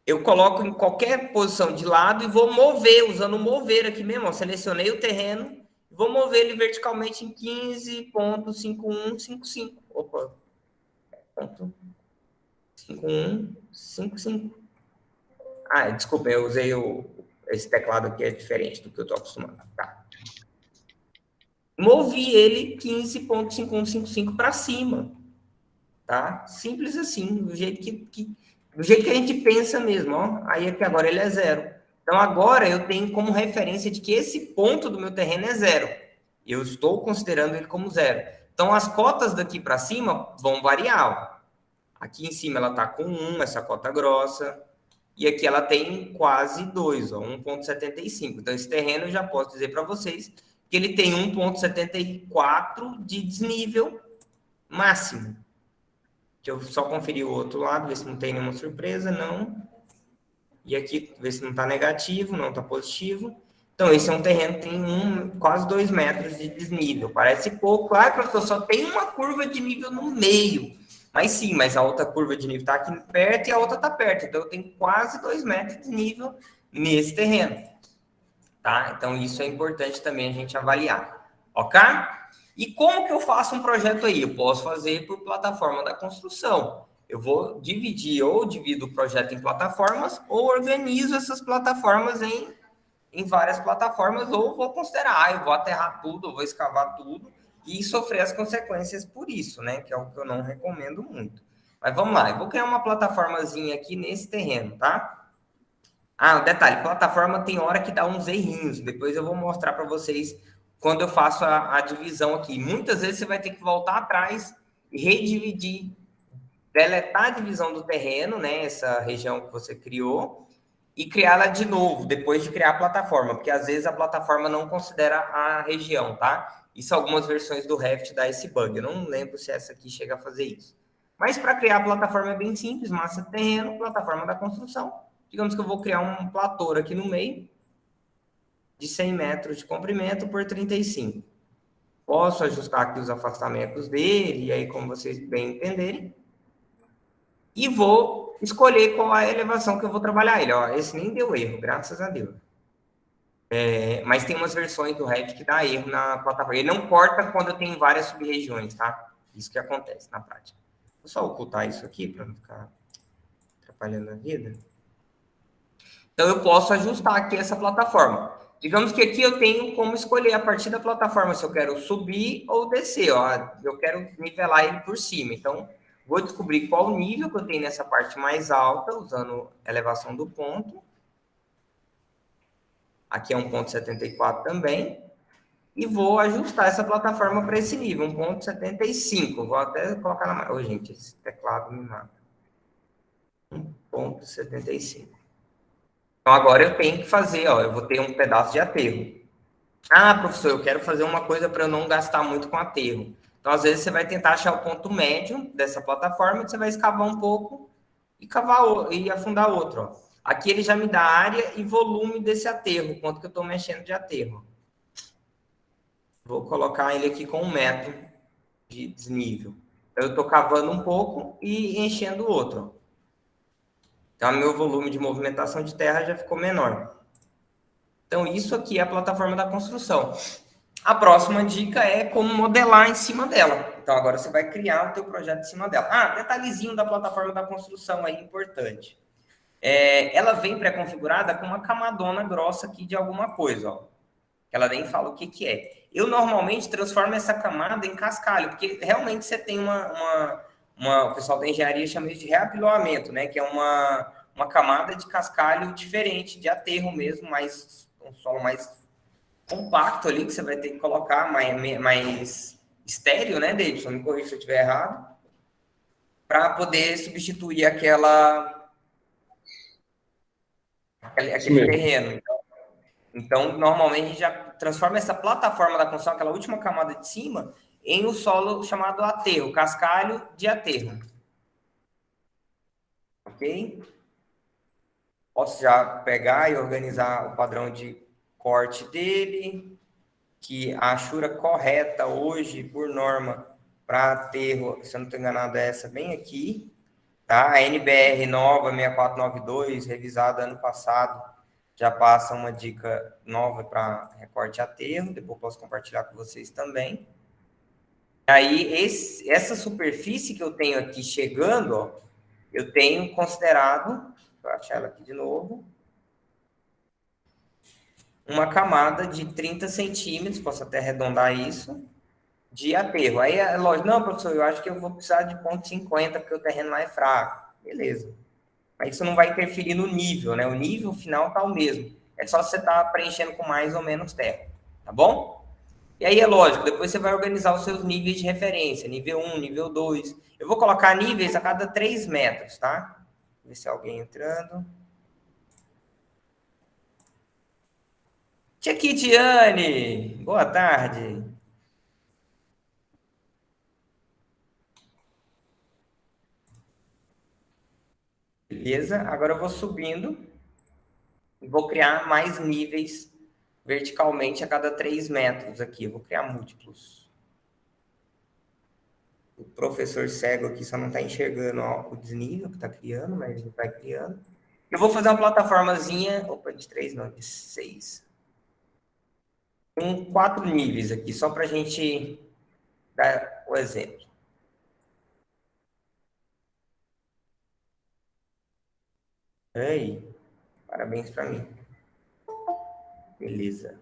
Eu coloco em qualquer posição de lado e vou mover, usando o mover aqui mesmo. Ó, selecionei o terreno, vou mover ele verticalmente em 15,5155. Opa. 5155. Ah, desculpa, eu usei esse teclado aqui, é diferente do que eu estou acostumado. Tá. Movi ele 15,5155 para cima. Tá? Simples assim, do jeito do jeito que a gente pensa mesmo, ó. Aí aqui agora ele é zero. Então agora eu tenho como referência de que esse ponto do meu terreno é zero. Eu estou considerando ele como zero. Então as cotas daqui para cima vão variar. Ó. Aqui em cima ela está com 1, essa cota grossa. E aqui ela tem quase 2, 1,75. Então esse terreno eu já posso dizer para vocês que ele tem 1,74 de desnível máximo. Deixa eu só conferir o outro lado, ver se não tem nenhuma surpresa, não. E aqui, ver se não está negativo, não está positivo. Então, esse é um terreno que tem quase 2 metros de desnível. Parece pouco. Claro, professor, só tem uma curva de nível no meio. Mas sim, mas a outra curva de nível está aqui perto e a outra está perto. Então, eu tenho quase 2 metros de nível nesse terreno. Tá? Então, isso é importante também a gente avaliar. Ok? E como que eu faço um projeto aí? Eu posso fazer por plataforma da construção. Eu vou dividir, ou divido o projeto em plataformas, ou organizo essas plataformas em várias plataformas, ou vou considerar, eu vou aterrar tudo, eu vou escavar tudo, e sofrer as consequências por isso, né? Que é o que eu não recomendo muito. Mas vamos lá, eu vou criar uma plataformazinha aqui nesse terreno, tá? Ah, um detalhe, plataforma tem hora que dá uns errinhos, depois eu vou mostrar para vocês quando eu faço a divisão aqui. Muitas vezes você vai ter que voltar atrás e redividir, deletar a divisão do terreno, né, essa região que você criou, e criá-la de novo, depois de criar a plataforma, porque às vezes a plataforma não considera a região, tá? Isso algumas versões do Revit dá esse bug, eu não lembro se essa aqui chega a fazer isso. Mas para criar a plataforma é bem simples, massa de terreno, plataforma da construção. Digamos que eu vou criar um platô aqui no meio, de 100 metros de comprimento por 35. Posso ajustar aqui os afastamentos dele, e aí como vocês bem entenderem. E vou escolher qual é a elevação que eu vou trabalhar ele. Ó, esse nem deu erro, graças a Deus. Mas tem umas versões do Revit que dá erro na plataforma. Ele não corta quando eu tenho várias sub-regiões, tá? Isso que acontece na prática. Vou só ocultar isso aqui para não ficar atrapalhando a vida. Então, eu posso ajustar aqui essa plataforma. Digamos que aqui eu tenho como escolher a partir da plataforma se eu quero subir ou descer. Ó. Eu quero nivelar ele por cima. Então, vou descobrir qual nível que eu tenho nessa parte mais alta, usando a elevação do ponto. Aqui é 1,74 também. E vou ajustar essa plataforma para esse nível, 1,75. Vou até colocar na... Ô, gente, esse teclado me mata. 1,75. Então, agora eu tenho que fazer, ó, eu vou ter um pedaço de aterro. Ah, professor, eu quero fazer uma coisa para eu não gastar muito com aterro. Então, às vezes, você vai tentar achar o ponto médio dessa plataforma, você vai escavar um pouco e afundar outro. Ó. Aqui ele já me dá área e volume desse aterro, quanto que eu estou mexendo de aterro. Vou colocar ele aqui com 1 metro de desnível. Eu estou cavando um pouco e enchendo o outro. Então, meu volume de movimentação de terra já ficou menor. Então, isso aqui é a plataforma da construção. A próxima dica é como modelar em cima dela. Então, agora você vai criar o teu projeto em cima dela. Ah, detalhezinho da plataforma da construção aí, importante. Ela vem pré-configurada com uma camadona grossa aqui de alguma coisa, ó. Ela nem fala o que que é. Eu, normalmente, transformo essa camada em cascalho, porque realmente você tem o pessoal da engenharia chama isso de reapiloamento, né? Que é uma camada de cascalho diferente, de aterro mesmo, um solo mais compacto ali, que você vai ter que colocar mais estéreo, né, Davidson? Me corrija se eu estiver errado. Para poder substituir aquele terreno. Então, normalmente, a gente já transforma essa plataforma da construção, aquela última camada de cima, em um solo chamado aterro, cascalho de aterro. Ok? Posso já pegar e organizar o padrão de corte dele, que a achura correta hoje, por norma, para aterro, se eu não estou enganado, é essa bem aqui. Tá? A NBR nova 6492, revisada ano passado, já passa uma dica nova para recorte aterro, depois posso compartilhar com vocês também. Aí, essa superfície que eu tenho aqui chegando, ó, eu tenho considerado, vou achar ela aqui de novo, uma camada de 30 centímetros, posso até arredondar isso, de aterro. Aí é lógico, não, professor, eu acho que eu vou precisar de 0,50 porque o terreno lá é fraco. Beleza. Mas isso não vai interferir no nível, né? O nível final está o mesmo. É só você estar preenchendo com mais ou menos terra, tá bom? E aí é lógico, depois você vai organizar os seus níveis de referência, nível 1, nível 2. Eu vou colocar níveis a cada 3 metros, tá? Ver se alguém entrando. Tia Kitiane, boa tarde. Beleza, agora eu vou subindo e vou criar mais níveis verticalmente a cada 3 metros aqui. Eu vou criar múltiplos. O professor cego aqui só não está enxergando o desnível que está criando, mas ele vai criando. Eu vou fazer uma plataformazinha, de 3 não, de 6. Com 4 níveis aqui, só para a gente dar o exemplo. Aí, parabéns para mim. Beleza.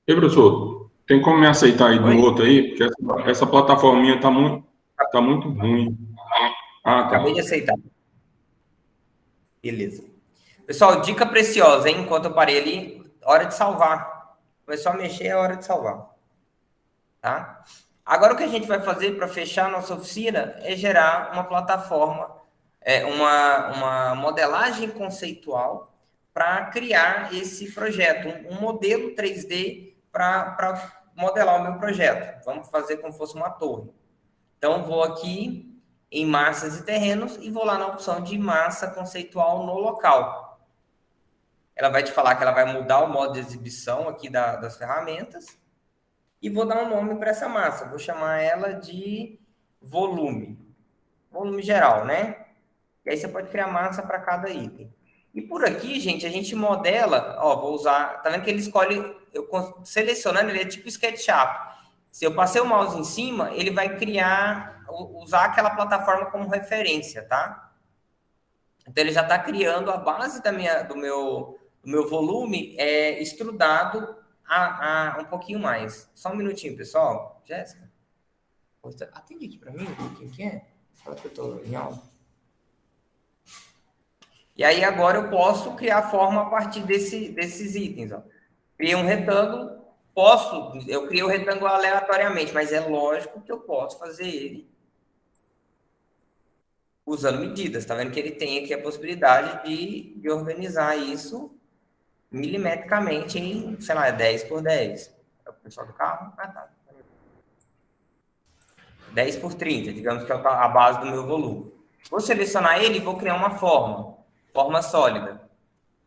E professor, tem como me aceitar aí do outro aí? Porque essa plataforminha tá muito ruim. Ah, tá. Acabei de aceitar. Beleza. Pessoal, dica preciosa, hein? Enquanto eu parei ali, hora de salvar. Começou a mexer, é hora de salvar. Tá? Agora, o que a gente vai fazer para fechar a nossa oficina é gerar uma plataforma, uma modelagem conceitual para criar esse projeto, um modelo 3D para modelar o meu projeto. Vamos fazer como se fosse uma torre. Então, vou aqui em massas e terrenos e vou lá na opção de massa conceitual no local. Ela vai te falar que ela vai mudar o modo de exibição aqui das ferramentas e vou dar um nome para essa massa. Vou chamar ela de volume. Volume geral, né? E aí você pode criar massa para cada item. E por aqui, gente, a gente modela, ó, vou usar, tá vendo que ele escolhe, eu selecionando, ele é tipo SketchUp. Se eu passei o mouse em cima, ele vai criar, usar aquela plataforma como referência, tá? Então ele já está criando a base do meu volume estrudado um pouquinho mais. Só um minutinho, pessoal. Jéssica, atende aqui para mim, quem que é? Fala que eu estou em aula. E aí agora eu posso criar forma a partir desses itens. Ó. Criei um retângulo, eu criei o retângulo aleatoriamente, mas é lógico que eu posso fazer ele usando medidas. Tá vendo que ele tem aqui a possibilidade de organizar isso milimetricamente em, sei lá, 10 por 10. É o pessoal do carro? Ah, tá. 10 por 30, digamos que é a base do meu volume. Vou selecionar ele e vou criar uma forma sólida.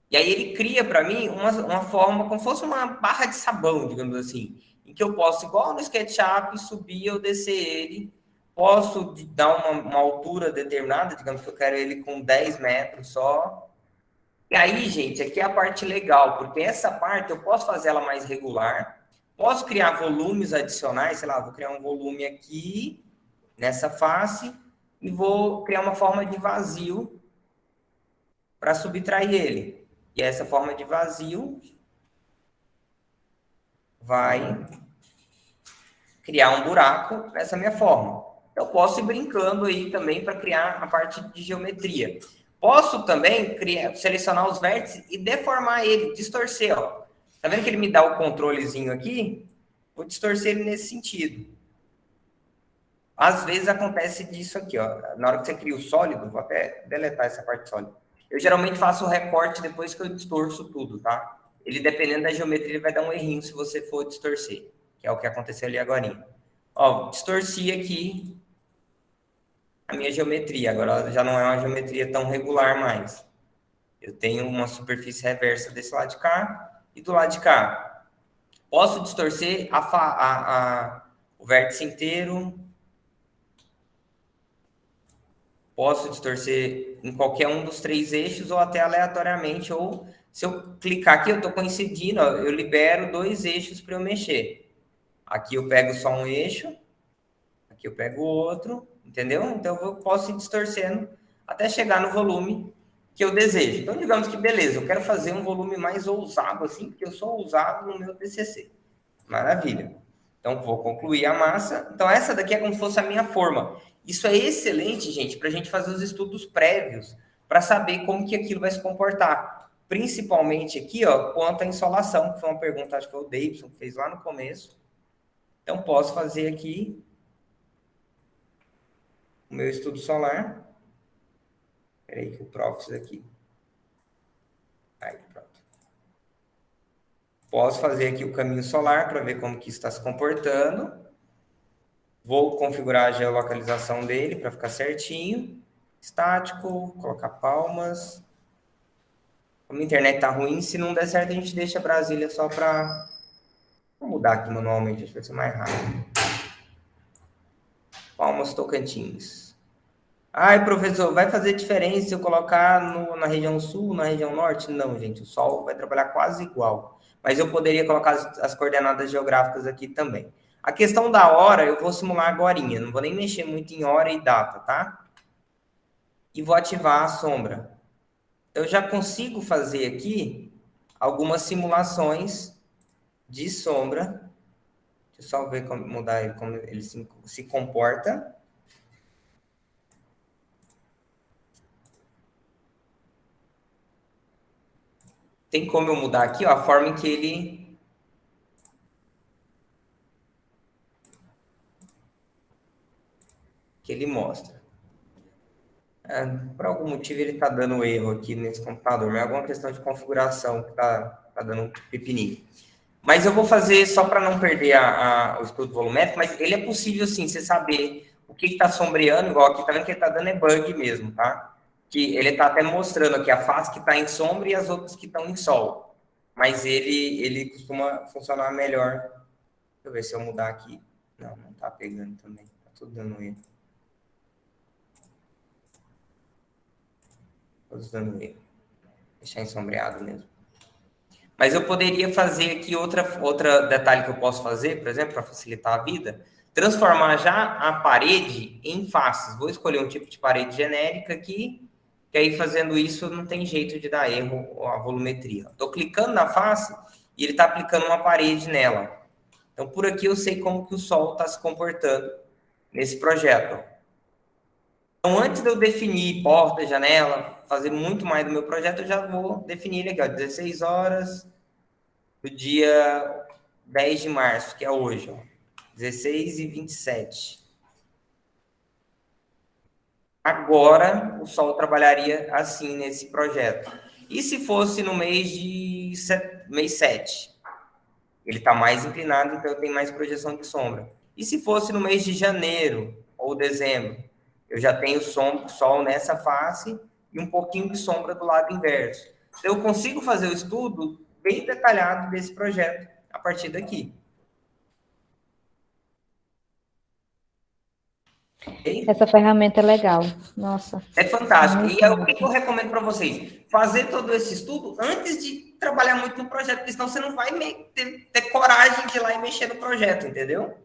E aí ele cria para mim uma forma como se fosse uma barra de sabão, digamos assim, em que eu posso, igual no SketchUp, subir ou descer ele. Posso dar uma altura determinada, digamos que eu quero ele com 10 metros só. E aí, gente, aqui é a parte legal, porque essa parte eu posso fazer ela mais regular, posso criar volumes adicionais, sei lá, vou criar um volume aqui, nessa face, e vou criar uma forma de vazio para subtrair ele. E essa forma de vazio vai criar um buraco nessa minha forma. Eu posso ir brincando aí também para criar a parte de geometria. Posso também selecionar os vértices e deformar ele, distorcer. Ó. Tá vendo que ele me dá o controlezinho aqui? Vou distorcer ele nesse sentido. Às vezes acontece disso aqui, ó. Na hora que você cria o sólido, vou até deletar essa parte sólida. Eu geralmente faço o recorte depois que eu distorço tudo, tá? Ele, dependendo da geometria, ele vai dar um errinho se você for distorcer, que é o que aconteceu ali agora. Ó, distorci aqui a minha geometria. Agora já não é uma geometria tão regular mais. Eu tenho uma superfície reversa desse lado de cá e do lado de cá. Posso distorcer o vértice inteiro. Posso distorcer em qualquer um dos 3 eixos ou até aleatoriamente. Ou se eu clicar aqui, eu estou coincidindo, ó, eu libero 2 eixos para eu mexer. Aqui eu pego só um eixo. Aqui eu pego o outro. Entendeu? Então eu posso ir distorcendo até chegar no volume que eu desejo. Então, digamos que beleza, eu quero fazer um volume mais ousado assim, porque eu sou ousado no meu TCC. Maravilha. Então, vou concluir a massa. Então, essa daqui é como se fosse a minha forma. Isso é excelente, gente, para a gente fazer os estudos prévios, para saber como que aquilo vai se comportar. Principalmente aqui, ó, quanto à insolação, que foi uma pergunta, acho que foi o Davidson que fez lá no começo. Então, posso fazer aqui o meu estudo solar. Espera aí que o prof fiz aqui. Aí, pronto. Posso fazer aqui o caminho solar para ver como que está se comportando. Vou configurar a geolocalização dele para ficar certinho. Estático, colocar palmas. Como a internet está ruim, se não der certo, a gente deixa Brasília só para... Vou mudar aqui manualmente, acho que vai ser mais rápido. Palmas Tocantins. Ai, professor, vai fazer diferença se eu colocar na região sul, na região norte? Não, gente, o Sol vai trabalhar quase igual. Mas eu poderia colocar as coordenadas geográficas aqui também. A questão da hora, eu vou simular agorinha. Não vou nem mexer muito em hora e data, tá? E vou ativar a sombra. Eu já consigo fazer aqui algumas simulações de sombra. Deixa eu só ver mudar ele, como ele se comporta. Tem como eu mudar aqui, ó, a forma em que ele mostra. Por algum motivo ele está dando erro aqui nesse computador, mas é alguma questão de configuração que está dando um pepininho. Mas eu vou fazer só para não perder o estudo volumétrico, mas ele é possível sim, você saber o que está sombreando, igual aqui, tá vendo que ele está dando é bug mesmo, tá? Que ele está até mostrando aqui a face que está em sombra e as outras que estão em sol. Mas ele costuma funcionar melhor. Deixa eu ver se eu mudar aqui. Não está pegando também. Está tudo dando erro. Estou dando erro. deixar em sombreado mesmo. Mas eu poderia fazer aqui outra detalhe que eu posso fazer, por exemplo, para facilitar a vida, transformar já a parede em faces. Vou escolher um tipo de parede genérica aqui, que aí fazendo isso não tem jeito de dar erro a volumetria. Estou clicando na face e ele está aplicando uma parede nela. Então, por aqui eu sei como que o sol está se comportando nesse projeto. Então, antes de eu definir porta, janela, fazer muito mais do meu projeto, eu já vou definir ele aqui, ó, 16 horas do dia 10 de março, que é hoje, ó, 16h27. Agora, o sol trabalharia assim nesse projeto. E se fosse no mês 7? Ele está mais inclinado, então eu tenho mais projeção de sombra. E se fosse no mês de janeiro ou dezembro? Eu já tenho sol nessa face e um pouquinho de sombra do lado inverso. Então, eu consigo fazer o estudo bem detalhado desse projeto a partir daqui. Okay? Essa ferramenta é legal. Nossa. É fantástico. E o que eu recomendo para vocês? Fazer todo esse estudo antes de trabalhar muito no projeto, porque senão você não vai ter coragem de ir lá e mexer no projeto, entendeu?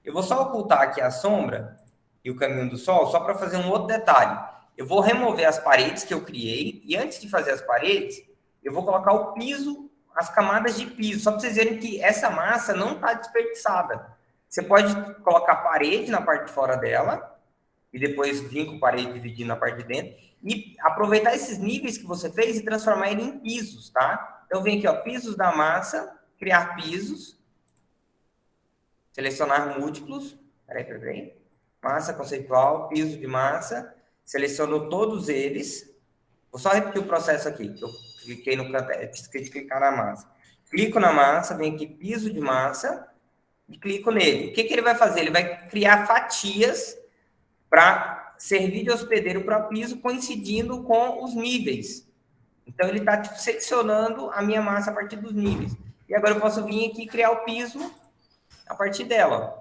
Eu vou só ocultar aqui a sombra e o caminho do sol, só para fazer um outro detalhe. Eu vou remover as paredes que eu criei, e antes de fazer as paredes, eu vou colocar o piso, as camadas de piso, só para vocês verem que essa massa não está desperdiçada. Você pode colocar parede na parte de fora dela, e depois vir com parede dividindo na parte de dentro, e aproveitar esses níveis que você fez e transformar ele em pisos, tá? Então, vem aqui, ó, pisos da massa, criar pisos, selecionar múltiplos, peraí. Massa conceitual, piso de massa, seleciono todos eles. Vou só repetir o processo aqui, que eu cliquei no canto, esqueci de clicar na massa. Clico na massa, vem aqui piso de massa e clico nele. O que ele vai fazer? Ele vai criar fatias para servir de hospedeiro para piso, coincidindo com os níveis. Então, ele está seccionando a minha massa a partir dos níveis. E agora eu posso vir aqui e criar o piso a partir dela.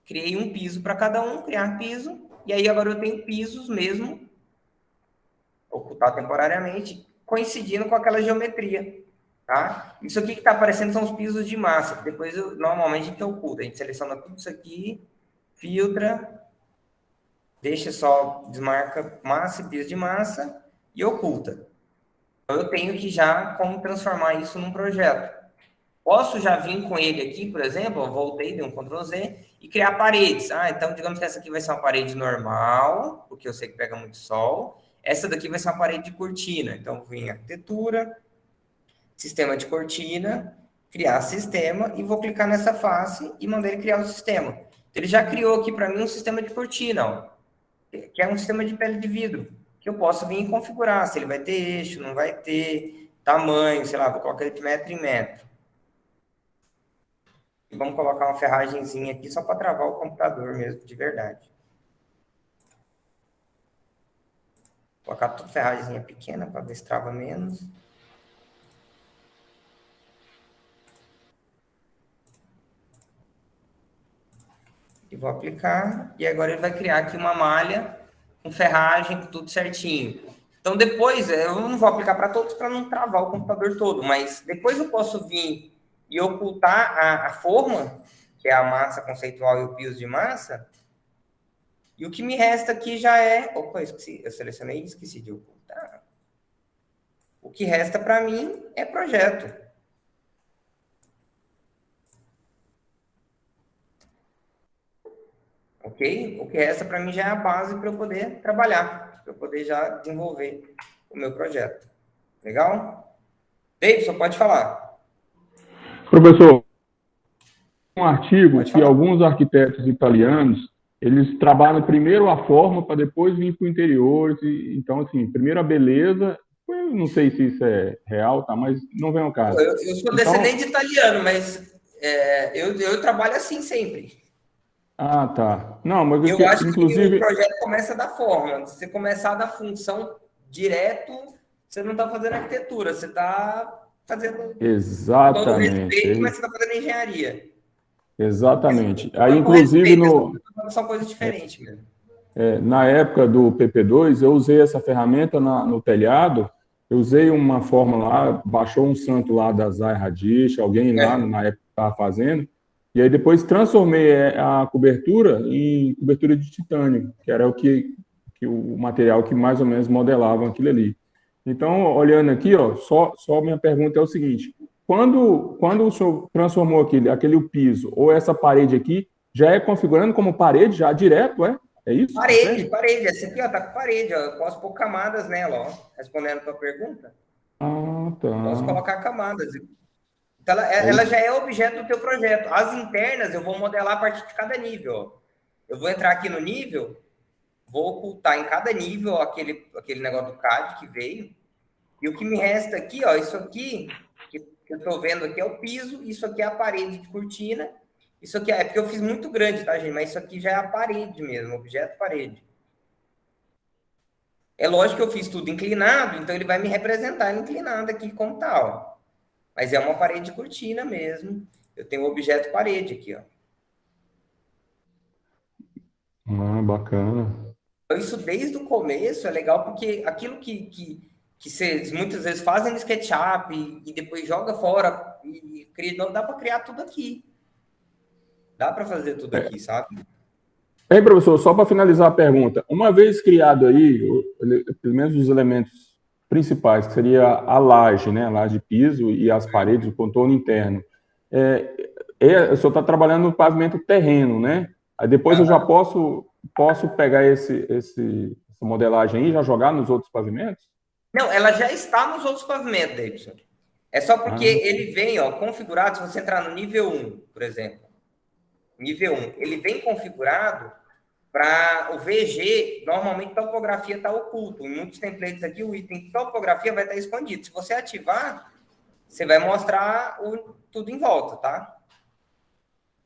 Criei um piso para cada um, criar piso, e aí agora eu tenho pisos mesmo, ocultar temporariamente, coincidindo com aquela geometria, tá? Isso aqui que está aparecendo são os pisos de massa, que depois normalmente a gente oculta, a gente seleciona tudo isso aqui, filtra, deixa só, desmarca massa e piso de massa, e oculta. Então eu tenho que já como transformar isso num projeto. Posso já vir com ele aqui, por exemplo, eu voltei, dei um Ctrl Z, e criar paredes. Então, digamos que essa aqui vai ser uma parede normal, porque eu sei que pega muito sol. Essa daqui vai ser uma parede de cortina. Então, vim em arquitetura, sistema de cortina, criar sistema, e vou clicar nessa face e mandar ele criar o sistema. Então, ele já criou aqui para mim um sistema de cortina, ó, que é um sistema de pele de vidro, que eu posso vir e configurar, se ele vai ter eixo, não vai ter, tamanho, sei lá, vou colocar ele de metro em metro. E vamos colocar uma ferragemzinha aqui só para travar o computador mesmo, de verdade. Vou colocar tudo ferragemzinha pequena para ver se trava menos. E vou aplicar. E agora ele vai criar aqui uma malha com ferragem, tudo certinho. Então depois, eu não vou aplicar para todos para não travar o computador todo, mas depois eu posso vir e ocultar a forma, que é a massa conceitual e o piso de massa, e o que me resta aqui já é... Opa, esqueci, eu selecionei e esqueci de ocultar. O que resta para mim é projeto. Ok? O que resta para mim já é a base para eu poder trabalhar, para eu poder já desenvolver o meu projeto. Legal? Davidson, pode falar. Professor, um artigo que alguns arquitetos italianos, eles trabalham primeiro a forma para depois vir para o interior. Então, assim, primeiro a beleza, eu não sei se isso é real, tá? Mas não vem ao caso. Eu sou descendente de italiano, mas eu trabalho assim sempre. Ah, tá. Não, mas eu acho inclusive... que o projeto começa da forma. Se você começar da função direto, você não está fazendo arquitetura, você está fazendo... Exatamente. Todo respeito, mas você está fazendo engenharia. Exatamente. Aí, inclusive, respeito, são coisas diferentes mesmo. Na época do PP2, eu usei essa ferramenta no telhado, eu usei uma fórmula lá, baixou um santo lá da Zaha Hadid, alguém lá na época estava fazendo, e aí depois transformei a cobertura em cobertura de titânio, que era o material que mais ou menos modelava aquilo ali. Então, olhando aqui, ó, só minha pergunta é o seguinte: quando o senhor transformou aquele piso ou essa parede aqui, já é configurando como parede já direto, é? É isso? Parede. Essa aqui, ó, tá com parede, ó. Eu posso pôr camadas nela, ó. Respondendo a tua pergunta. Ah, tá. Posso colocar camadas. Então, ela já é objeto do teu projeto. As internas eu vou modelar a partir de cada nível, ó. Eu vou entrar aqui no nível, vou ocultar em cada nível aquele negócio do CAD que veio. E o que me resta aqui, ó, isso aqui, que eu tô vendo aqui é o piso, isso aqui é a parede de cortina. Isso aqui é porque eu fiz muito grande, tá, gente? Mas isso aqui já é a parede mesmo, objeto parede. É lógico que eu fiz tudo inclinado, então ele vai me representar inclinado aqui como tal. Mas é uma parede de cortina mesmo. Eu tenho o objeto parede aqui, ó. Ah, bacana. Então, isso desde o começo é legal porque aquilo que vocês muitas vezes fazem no SketchUp e depois joga fora e cria, não dá para criar tudo aqui. Dá para fazer tudo aqui, sabe? Professor, só para finalizar a pergunta, uma vez criado aí, pelo menos os elementos principais, que seria a laje, né, a laje de piso e as paredes, o contorno interno, o senhor está trabalhando no pavimento terreno, né? Aí depois eu já posso pegar essa modelagem aí e já jogar nos outros pavimentos? Não, ela já está nos outros pavimentos, Davidson. É só porque ele vem, ó, configurado, se você entrar no nível 1, por exemplo, nível 1, ele vem configurado para o VG, normalmente topografia está oculto. Em muitos templates aqui, o item topografia vai estar escondido. Se você ativar, você vai mostrar tudo em volta, tá?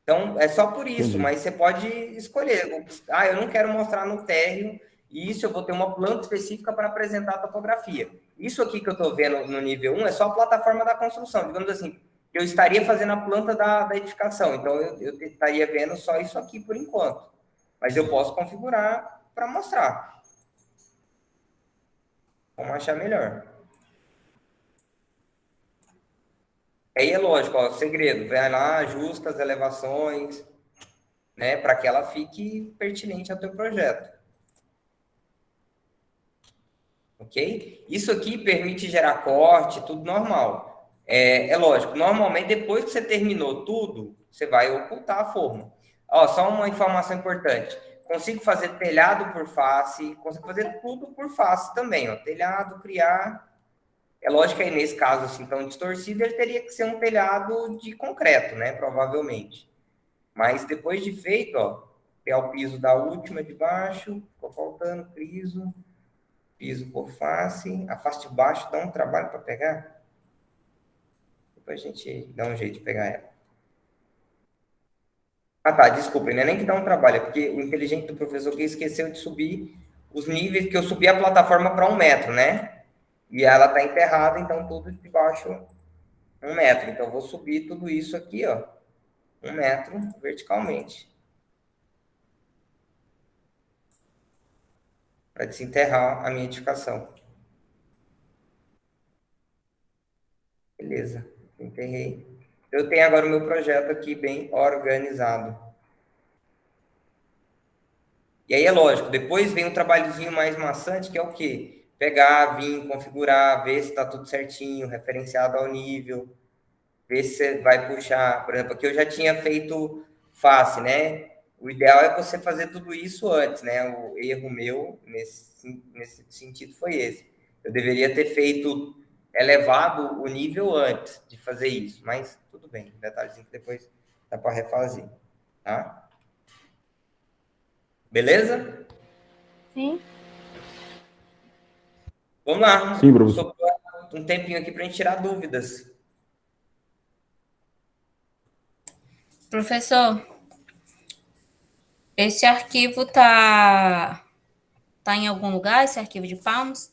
Então, é só por isso, mas você pode escolher. Ah, eu não quero mostrar no térreo, e isso eu vou ter uma planta específica para apresentar a topografia. Isso aqui que eu estou vendo no nível 1 é só a plataforma da construção. Digamos assim, eu estaria fazendo a planta da edificação, então eu estaria vendo só isso aqui por enquanto. Mas eu posso configurar para mostrar. Como achar melhor. Aí é lógico, ó, segredo, vai lá, ajusta as elevações, né, para que ela fique pertinente ao teu projeto. Ok? Isso aqui permite gerar corte, tudo normal. É lógico, normalmente depois que você terminou tudo, você vai ocultar a forma. Ó, só uma informação importante. Consigo fazer telhado por face, consigo fazer tudo por face também, ó. Telhado, criar. É lógico que aí nesse caso, assim, tão distorcido, ele teria que ser um telhado de concreto, né? Provavelmente. Mas depois de feito, ó, pegar o piso da última de baixo, ficou faltando piso por face, a face de baixo dá um trabalho para pegar. Depois a gente dá um jeito de pegar ela. Ah, tá, desculpa, não é nem que dá um trabalho, é porque o inteligente do professor que esqueceu de subir os níveis, que eu subi a plataforma para 1 metro, né? E ela está enterrada, então tudo de baixo 1 metro. Então eu vou subir tudo isso aqui, ó, 1 metro verticalmente. Para desenterrar a minha edificação. Beleza, enterrei. Eu tenho agora o meu projeto aqui bem organizado. E aí é lógico, depois vem um trabalhozinho mais maçante, que é o quê? Pegar, vir, configurar, ver se está tudo certinho, referenciado ao nível, ver se você vai puxar. Por exemplo, aqui eu já tinha feito face, né? O ideal é você fazer tudo isso antes, né? O erro meu nesse sentido foi esse. Eu deveria ter feito elevado o nível antes de fazer isso, mas tudo bem, detalhezinho que depois dá para refazer, tá? Beleza? Sim. Vamos lá. Sim, professor. Sobrou um tempinho aqui para a gente tirar dúvidas. Professor, esse arquivo tá em algum lugar, esse arquivo de Palmas?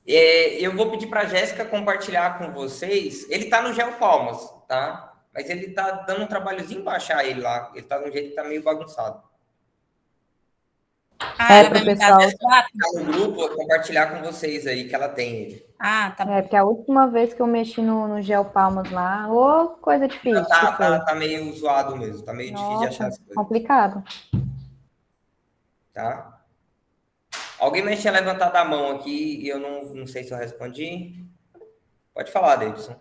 Eu vou pedir para a Jéssica compartilhar com vocês. Ele está no GeoPalmas, tá? Mas ele está dando um trabalhozinho baixar ele lá. Ele está de um jeito que está meio bagunçado. Ah, ele para vai o me dar pessoal. no WhatsApp? Tá no grupo, vou compartilhar com vocês aí que ela tem ele. Ah, tá bom. Porque a última vez que eu mexi no GeoPalmas lá, ô, coisa difícil que foi. Tá meio zoado mesmo, tá meio difícil de achar Nossa, as coisas, complicado. tá? Alguém mais tinha levantado a mão aqui e eu não sei se eu respondi. Pode falar, Davidson.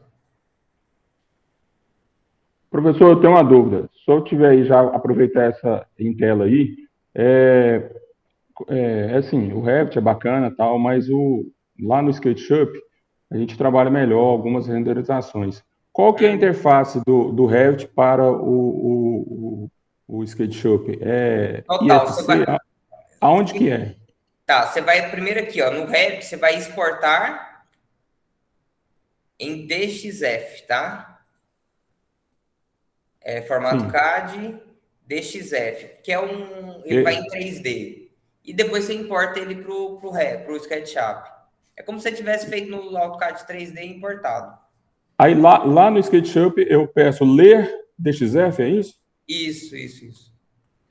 Professor, eu tenho uma dúvida. Se eu tiver aí já aproveitar essa em tela aí, assim, o Revit é bacana tal, mas lá no SketchUp a gente trabalha melhor algumas renderizações. Qual que é a interface do Revit para o SketchUp? É Total, você IFC? vai. Aonde que é? Tá, você vai primeiro aqui, ó, no Revit, você vai exportar em DXF, tá? Formato Sim. CAD, DXF, que é ele vai em E- 3D. E depois você importa ele pro SketchUp. É como se você tivesse feito no AutoCAD 3D importado. Aí lá no SketchUp eu peço ler DXF, é isso? Isso.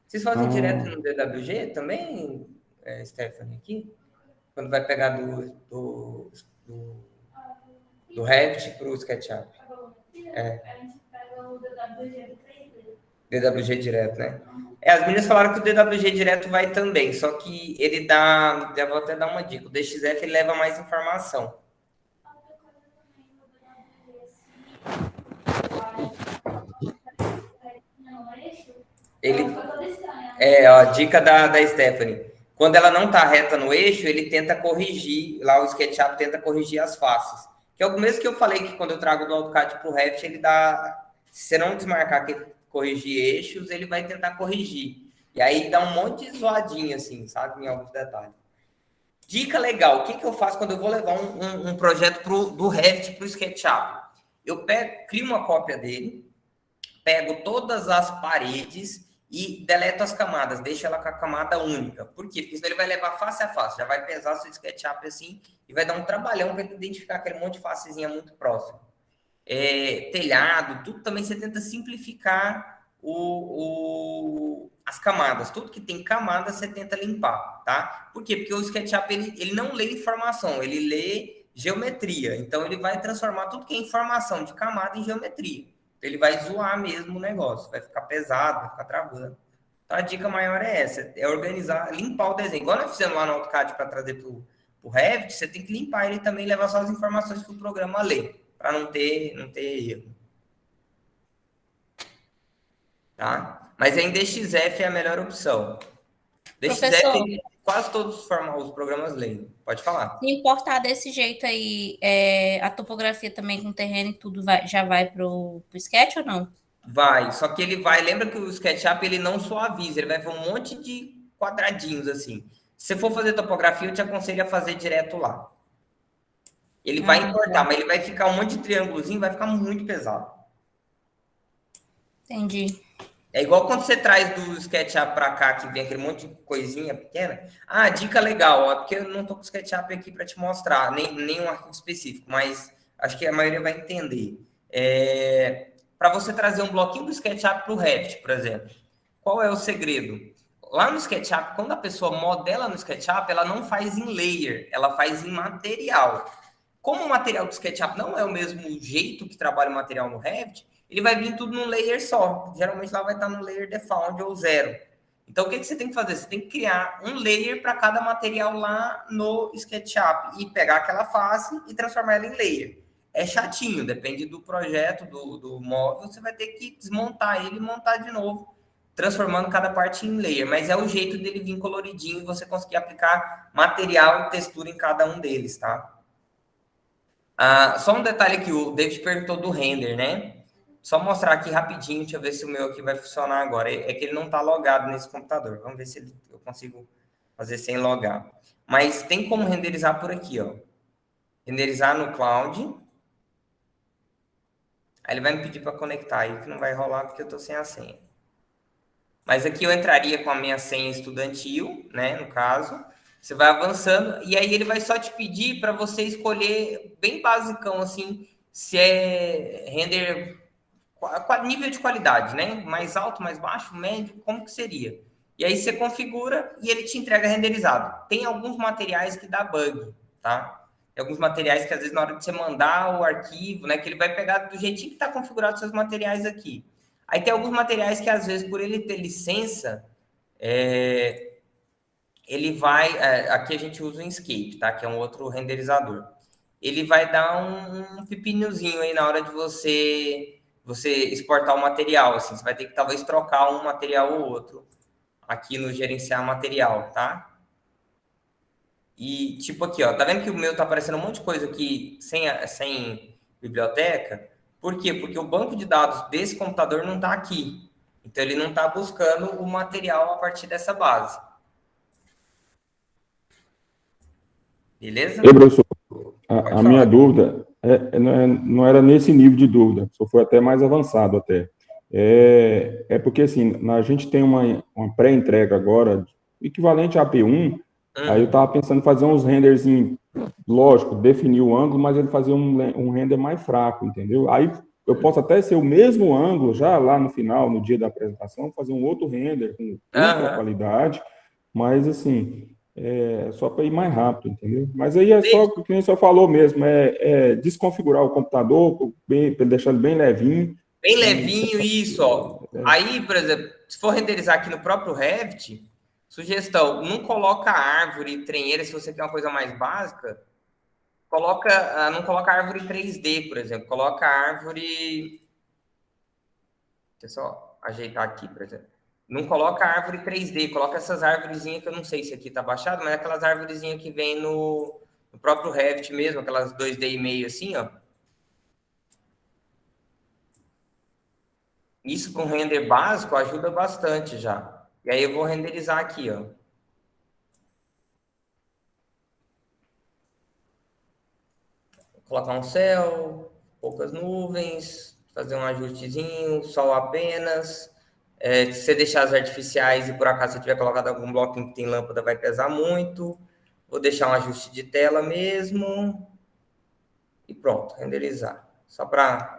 Vocês fazem direto Ah, no DWG também, Stephanie, aqui? Quando vai pegar do Revit para o SketchUp. DWG direto, né? As meninas falaram que o DWG direto vai também, só que ele dá, já vou até dar uma dica, o DXF ele leva mais informação. Ele, a dica da Stephanie. Quando ela não está reta no eixo, ele tenta corrigir, lá o SketchUp tenta corrigir as faces. Que é o mesmo que eu falei que quando eu trago do AutoCAD para o Revit, ele dá, se você não desmarcar que corrigir eixos, ele vai tentar corrigir. E aí dá um monte de zoadinha, assim, sabe? Em alguns detalhes. Dica legal, o que eu faço quando eu vou levar um projeto do Revit para o SketchUp? Eu crio uma cópia dele, pego todas as paredes e deleto as camadas, deixo ela com a camada única. Por quê? Porque senão ele vai levar face a face, já vai pesar seu SketchUp assim e vai dar um trabalhão para ele identificar aquele monte de facezinha muito próximo. Telhado, tudo também você tenta simplificar as camadas. Tudo que tem camada você tenta limpar, tá? Por quê? Porque o SketchUp ele não lê informação, ele lê geometria. Então ele vai transformar tudo que é informação de camada em geometria. Ele vai zoar mesmo o negócio, vai ficar pesado, vai ficar travando. Então a dica maior é essa, é organizar, limpar o desenho. Igual nós fizemos lá no AutoCAD para trazer para o Revit, você tem que limpar ele também e levar só as informações que o programa lê, para não ter erro. Tá? Mas em DXF é a melhor opção. Professor, DXF, quase todos os programas leem. Pode falar. se importar desse jeito aí, a topografia também com terreno e tudo já vai pro Sketch ou não? Vai, só que ele vai... Lembra que o SketchUp, ele não suaviza, ele vai ver um monte de quadradinhos, assim. Se você for fazer topografia, eu te aconselho a fazer direto lá. Ele vai importar, mas ele vai ficar um monte de triângulozinho, vai ficar muito pesado. Entendi. É igual quando você traz do SketchUp para cá, que vem aquele monte de coisinha pequena. Ah, dica legal, ó, porque eu não tô com o SketchUp aqui para te mostrar, nem um arquivo específico, mas acho que a maioria vai entender. Para você trazer um bloquinho do SketchUp para o Revit, por exemplo, qual é o segredo? Lá no SketchUp, quando a pessoa modela no SketchUp, ela não faz em layer, ela faz em material. Como o material do SketchUp não é o mesmo jeito que trabalha o material no Revit, ele vai vir tudo num layer só. Geralmente lá vai estar no layer default ou 0. Então, o que você tem que fazer? Você tem que criar um layer para cada material lá no SketchUp e pegar aquela face e transformar ela em layer. É chatinho, depende do projeto, do móvel, você vai ter que desmontar ele e montar de novo, transformando cada parte em layer. Mas é o jeito dele vir coloridinho e você conseguir aplicar material e textura em cada um deles, tá? Só um detalhe aqui, o David perguntou do render, né? Só mostrar aqui rapidinho, deixa eu ver se o meu aqui vai funcionar agora. É que ele não está logado nesse computador. Vamos ver se eu consigo fazer sem logar. Mas tem como renderizar por aqui, ó. Renderizar no cloud. Aí ele vai me pedir para conectar aí, que não vai rolar porque eu estou sem a senha. Mas aqui eu entraria com a minha senha estudantil, né, no caso. Você vai avançando e aí ele vai só te pedir para você escolher bem basicão, assim, se é render... nível de qualidade, né? Mais alto, mais baixo, médio, como que seria? E aí você configura e ele te entrega renderizado. Tem alguns materiais que dá bug, tá? Tem alguns materiais que às vezes na hora de você mandar o arquivo, né, que ele vai pegar do jeitinho que está configurado os seus materiais aqui. Aí tem alguns materiais que às vezes por ele ter licença, ele vai, aqui a gente usa o Inkscape, tá? Que é um outro renderizador. Ele vai dar um pepinozinho aí na hora de você exportar o material, assim. Você vai ter que talvez trocar um material ou outro aqui no gerenciar material, tá? E tipo aqui, ó, tá vendo que o meu tá aparecendo um monte de coisa aqui sem biblioteca? Por quê? Porque o banco de dados desse computador não tá aqui. Então ele não tá buscando o material a partir dessa base. Beleza? Ei, professor, Pode a minha falar. dúvida não era nesse nível de dúvida, só foi até mais avançado até. Porque, assim, a gente tem uma pré-entrega agora, equivalente a AP1, aí eu estava pensando em fazer uns renders, lógico, definir o ângulo, mas ele fazia um render mais fraco, entendeu? Aí eu posso até ser o mesmo ângulo, já lá no final, no dia da apresentação, fazer um outro render com ultra qualidade, mas, assim, só para ir mais rápido, entendeu? Mas aí é só, o que nem o senhor falou mesmo, desconfigurar o computador, deixar ele bem levinho. Bem levinho, isso, ó. Aí, por exemplo, se for renderizar aqui no próprio Revit, sugestão, não coloca árvore, trenheira, se você quer uma coisa mais básica, não coloca árvore 3D, por exemplo, coloca árvore... Deixa eu só ajeitar aqui, por exemplo. Não coloca árvore 3D, coloca essas árvorezinhas que eu não sei se aqui tá baixado, mas é aquelas árvorezinhas que vem no próprio Revit mesmo, aquelas 2D e meio assim, ó. Isso com render básico ajuda bastante já. E aí eu vou renderizar aqui, ó. Vou colocar um céu, poucas nuvens, fazer um ajustezinho, sol apenas. Se você deixar as artificiais e por acaso você tiver colocado algum bloquinho que tem lâmpada, vai pesar muito. Vou deixar um ajuste de tela mesmo. E pronto, renderizar. Só para...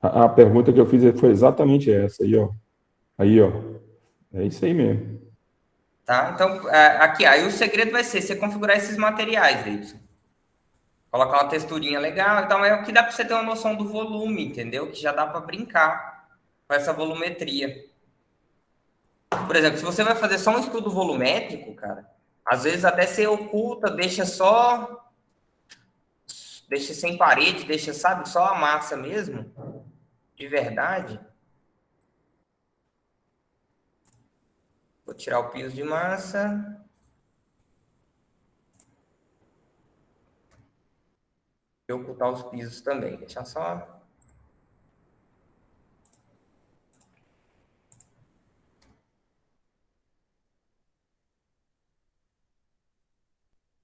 A pergunta que eu fiz foi exatamente essa aí, ó. Aí, ó. É isso aí mesmo. Tá? Então, aqui, aí o segredo vai ser você configurar esses materiais, Davidson. Colocar uma texturinha legal. Então, é o que dá para você ter uma noção do volume, entendeu? Que já dá para brincar com essa volumetria. Por exemplo, se você vai fazer só um estudo volumétrico, cara, às vezes até você oculta, deixa sem parede, deixa, sabe, só a massa mesmo, de verdade. Vou tirar o piso de massa. E ocultar os pisos também. Deixa só.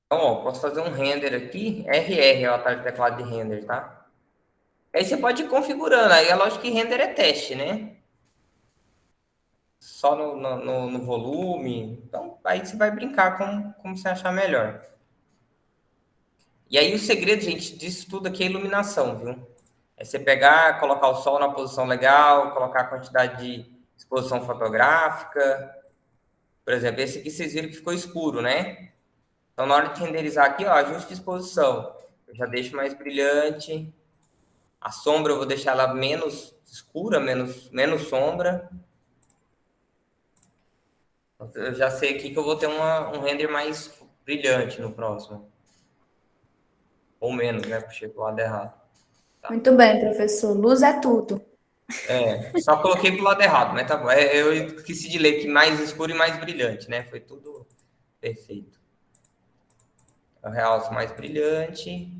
Então, ó, posso fazer um render aqui. RR é o atalho de teclado de render, tá? Aí você pode ir configurando. Aí é lógico que render é teste, né? Só no volume. Então, aí você vai brincar como você achar melhor. E aí o segredo, gente, disso tudo aqui é iluminação, viu? É você pegar, colocar o sol na posição legal, colocar a quantidade de exposição fotográfica. Por exemplo, esse aqui vocês viram que ficou escuro, né? Então, na hora de renderizar aqui, ó, ajuste de exposição. Eu já deixo mais brilhante. A sombra eu vou deixar ela menos escura, menos sombra. Eu já sei aqui que eu vou ter um render mais brilhante no próximo. Ou menos, né? Puxei pro lado errado. Tá. Muito bem, professor. Luz é tudo. Só coloquei pro lado errado, mas tá bom. Eu esqueci de ler que mais escuro e mais brilhante, né? Foi tudo perfeito. Eu realço mais brilhante,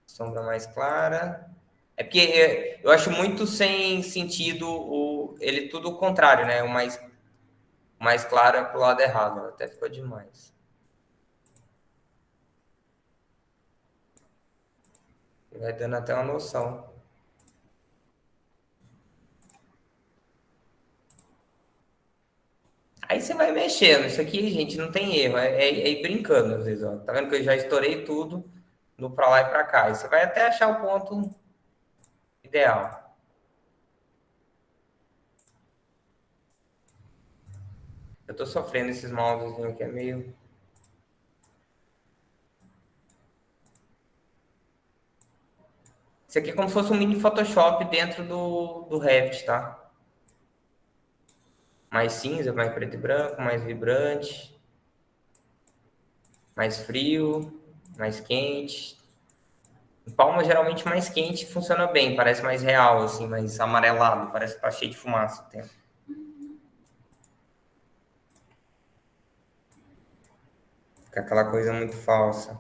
sombra mais clara. É porque eu acho muito sem sentido ele tudo o contrário, né? O mais claro é pro lado errado. Até ficou demais. Vai dando até uma noção. Aí você vai mexendo. Isso aqui, gente, não tem erro. É ir brincando, às vezes. Ó. Tá vendo que eu já estourei tudo no pra lá e pra cá. E você vai até achar o ponto ideal. Eu tô sofrendo esses mousezinhos aqui, é meio... Isso aqui é como se fosse um mini Photoshop dentro do Revit, tá? Mais cinza, mais preto e branco, mais vibrante, mais frio, mais quente. Em Palma, geralmente mais quente funciona bem, parece mais real, assim, mais amarelado, parece que tá cheio de fumaça o tempo. Fica aquela coisa muito falsa.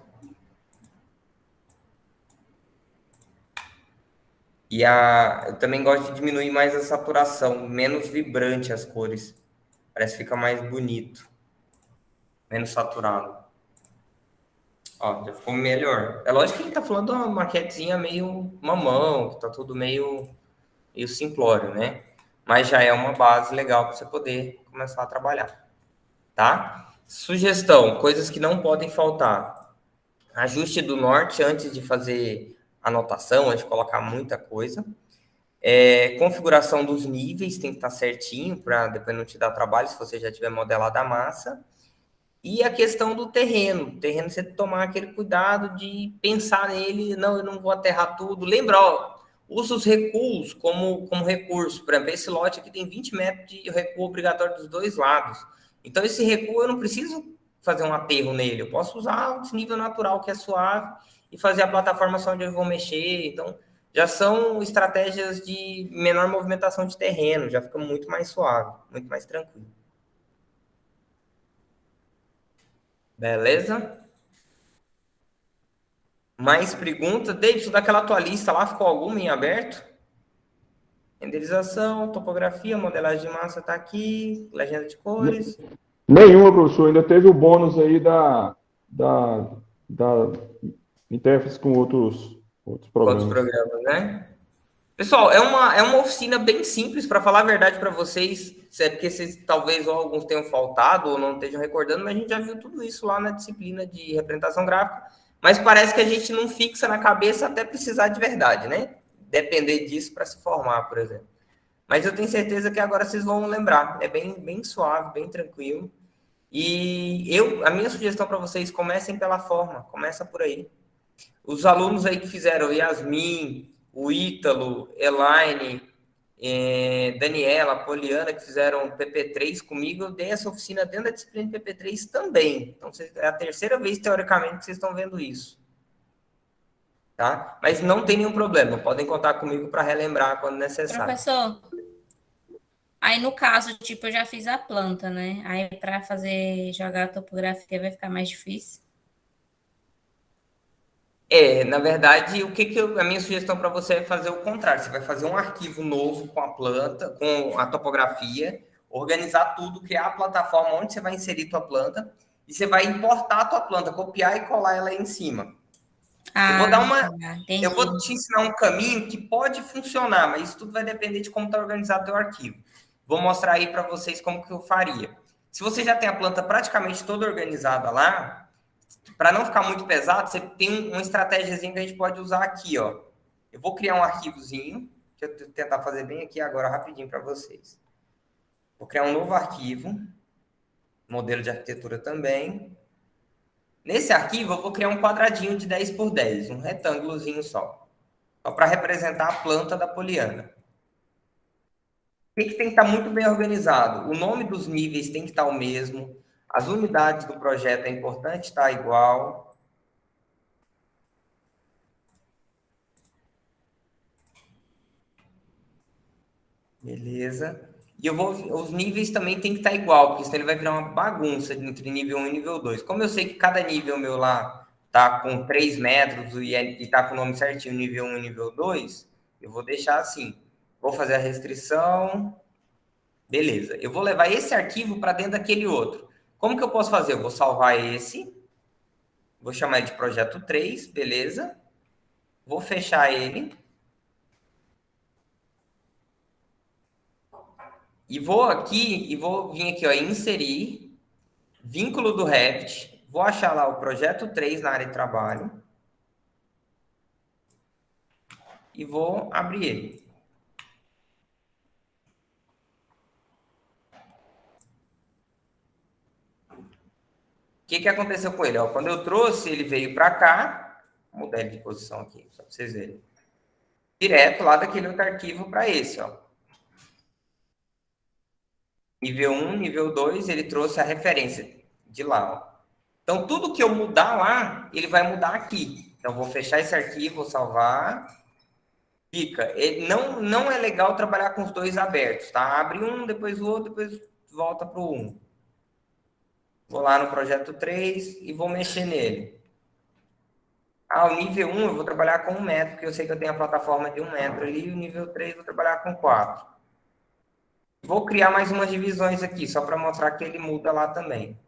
Eu também gosto de diminuir mais a saturação, menos vibrante as cores. Parece que fica mais bonito, menos saturado. Ó, já ficou melhor. É lógico que a gente tá falando de uma maquetezinha meio mamão, que tá tudo meio simplório, né? Mas já é uma base legal para você poder começar a trabalhar, tá? Sugestão, coisas que não podem faltar. Ajuste do norte antes de fazer anotação, antes de colocar muita coisa. Configuração dos níveis tem que estar certinho para depois não te dar trabalho se você já tiver modelado a massa. E a questão do terreno. O terreno você tomar aquele cuidado de pensar nele, não, eu não vou aterrar tudo. Lembra, ó, usa os recuos como recurso. Por exemplo, esse lote aqui tem 20 metros de recuo obrigatório dos dois lados. Então, esse recuo eu não preciso fazer um aterro nele. Eu posso usar o desnível natural, que é suave, e fazer a plataforma só onde eu vou mexer. Então, já são estratégias de menor movimentação de terreno. Já fica muito mais suave, muito mais tranquilo. Beleza? Mais pergunta? Davidson, daquela tua lista lá, ficou alguma em aberto? Renderização, topografia, modelagem de massa está aqui, legenda de cores. Nenhuma, professor. Ainda teve o bônus aí da interface com outros programas. Outros programas, né? Pessoal, é uma oficina bem simples, para falar a verdade para vocês, porque vocês talvez ou alguns tenham faltado ou não estejam recordando, mas a gente já viu tudo isso lá na disciplina de representação gráfica, mas parece que a gente não fixa na cabeça até precisar de verdade, né? Depender disso para se formar, por exemplo. Mas eu tenho certeza que agora vocês vão lembrar, é bem suave, bem tranquilo. E a minha sugestão para vocês, comecem pela forma, começa por aí. Os alunos aí que fizeram, Yasmin, o Ítalo, Elaine, Daniela, Poliana, que fizeram PP3 comigo, eu dei essa oficina dentro da disciplina de PP3 também. Então, é a terceira vez, teoricamente, que vocês estão vendo isso. Tá? Mas não tem nenhum problema, podem contar comigo para relembrar quando necessário. Professor, aí no caso, tipo, eu já fiz a planta, né? Aí para jogar a topografia vai ficar mais difícil. Na verdade, a minha sugestão para você é fazer o contrário. Você vai fazer um arquivo novo com a planta, com a topografia, organizar tudo, criar a plataforma onde você vai inserir tua planta e você vai importar a tua planta, copiar e colar ela aí em cima. Eu vou te ensinar um caminho que pode funcionar, mas isso tudo vai depender de como está organizado o teu arquivo. Vou mostrar aí para vocês como que eu faria. Se você já tem a planta praticamente toda organizada lá, para não ficar muito pesado, você tem uma estratégiazinha que a gente pode usar aqui, ó. Eu vou criar um arquivozinho, deixa eu tentar fazer bem aqui agora rapidinho para vocês. Vou criar um novo arquivo, modelo de arquitetura também. Nesse arquivo, eu vou criar um quadradinho de 10 por 10, um retângulozinho só para representar a planta da Poliana. O que tem que estar muito bem organizado? O nome dos níveis tem que estar o mesmo, as unidades do projeto é importante estar igual. Beleza. E os níveis também tem que estar igual, porque senão ele vai virar uma bagunça entre nível 1 e nível 2. Como eu sei que cada nível meu lá tá com 3 metros e tá com o nome certinho, nível 1 e nível 2, eu vou deixar assim. Vou fazer a restrição. Beleza. Eu vou levar esse arquivo para dentro daquele outro. Como que eu posso fazer? Eu vou salvar esse. Vou chamar ele de projeto 3, beleza. Vou fechar ele. E vou aqui, e vou vir aqui, ó, inserir, vínculo do Revit, vou achar lá o projeto 3 na área de trabalho, e vou abrir ele. O que aconteceu com ele? Ó, quando eu trouxe, ele veio para cá, vou mudar ele de posição aqui, só para vocês verem. Direto lá daquele outro arquivo para esse, ó. Nível 1, nível 2, ele trouxe a referência de lá, ó. Então, tudo que eu mudar lá, ele vai mudar aqui. Então, vou fechar esse arquivo, vou salvar. Fica. Não é legal trabalhar com os dois abertos, tá? Abre um, depois o outro, depois volta para o 1. Vou lá no projeto 3 e vou mexer nele. Ah, o nível 1 eu vou trabalhar com 1 metro, porque eu sei que eu tenho a plataforma de 1 metro ali, e o nível 3 eu vou trabalhar com 4. Vou criar mais umas divisões aqui, só para mostrar que ele muda lá também.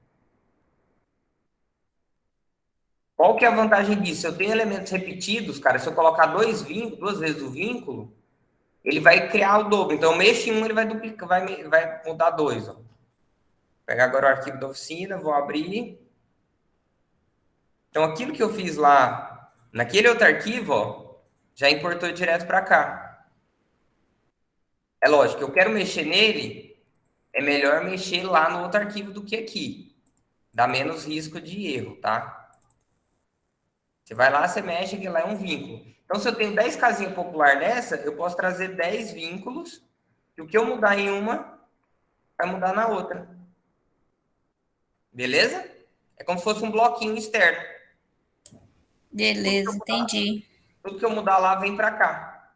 Qual que é a vantagem disso? Eu tenho elementos repetidos, cara, se eu colocar duas vezes o vínculo, ele vai criar o dobro. Então, eu mexo em um, ele vai duplicar, vai mudar 2, ó. Vou pegar agora o arquivo da oficina, vou abrir. Então, aquilo que eu fiz lá, naquele outro arquivo, ó, já importou direto para cá. É lógico, eu quero mexer nele, é melhor mexer lá no outro arquivo do que aqui. Dá menos risco de erro, tá? Você vai lá, você mexe, que lá é um vínculo. Então, se eu tenho 10 casinhas popular nessa, eu posso trazer 10 vínculos, e o que eu mudar em uma, vai mudar na outra. Beleza? É como se fosse um bloquinho externo. Beleza, entendi. Tudo que eu mudar lá, vem para cá.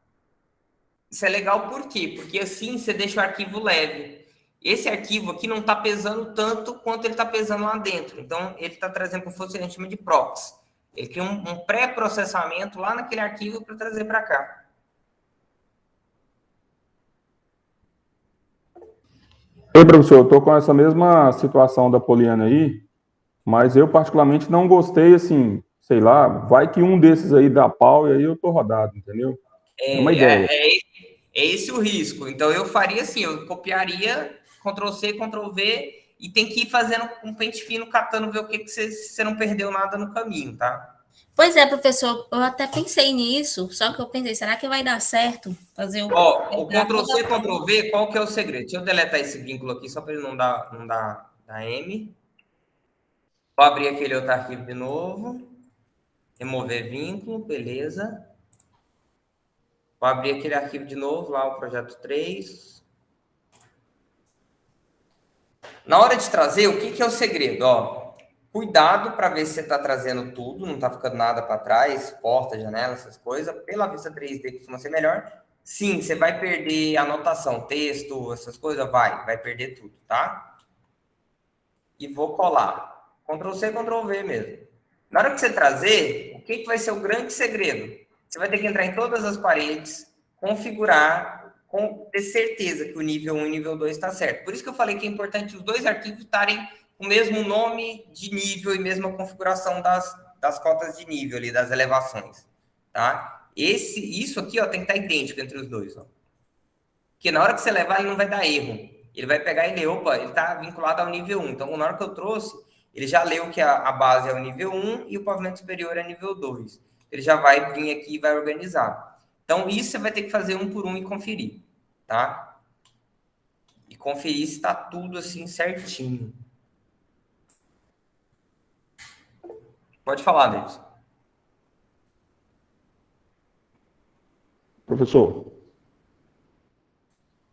Isso é legal por quê? Porque assim você deixa o arquivo leve. Esse arquivo aqui não está pesando tanto quanto ele está pesando lá dentro. Então, ele está trazendo como se fosse, a gente chama de proxy. Ele cria um pré-processamento lá naquele arquivo para trazer para cá. Ei, professor, eu estou com essa mesma situação da Poliana aí, mas eu particularmente não gostei, assim, sei lá, vai que um desses aí dá pau e aí eu tô rodado, entendeu? É uma ideia. É esse o risco. Então, eu faria assim, eu copiaria, Ctrl+C, Ctrl+V, e tem que ir fazendo um pente fino, catando, ver o que você não perdeu nada no caminho, tá? Pois é, professor, eu até pensei nisso, só que eu pensei, será que vai dar certo fazer o... Ó, o Ctrl+C, Ctrl+V, qual que é o segredo? Deixa eu deletar esse vínculo aqui, só para ele não dar M. Vou abrir aquele outro arquivo de novo. Remover vínculo, beleza. Vou abrir aquele arquivo de novo, lá o projeto 3. Na hora de trazer, o que é o segredo? Ó, cuidado para ver se você está trazendo tudo, não está ficando nada para trás, porta, janela, essas coisas. Pela vista 3D costuma ser melhor. Sim, você vai perder anotação, texto, essas coisas, vai perder tudo, tá? E vou colar. Ctrl+C, Ctrl+V mesmo. Na hora que você trazer, o que vai ser o grande segredo? Você vai ter que entrar em todas as paredes, configurar, ter certeza que o nível 1 e o nível 2 está certo. Por isso que eu falei que é importante os dois arquivos estarem com o mesmo nome de nível e mesma configuração das cotas de nível ali, das elevações, tá? Isso aqui, ó, tem que estar idêntico entre os dois, ó. Porque na hora que você levar, ele não vai dar erro. Ele vai pegar e ler, opa, ele está vinculado ao nível 1. Então, na hora que eu trouxe, ele já leu que a base é o nível 1 e o pavimento superior é nível 2. Ele já vai vir aqui e vai organizar. Então, isso você vai ter que fazer um por um e conferir, tá? E conferir se está tudo assim certinho. Pode falar, Davis. Professor,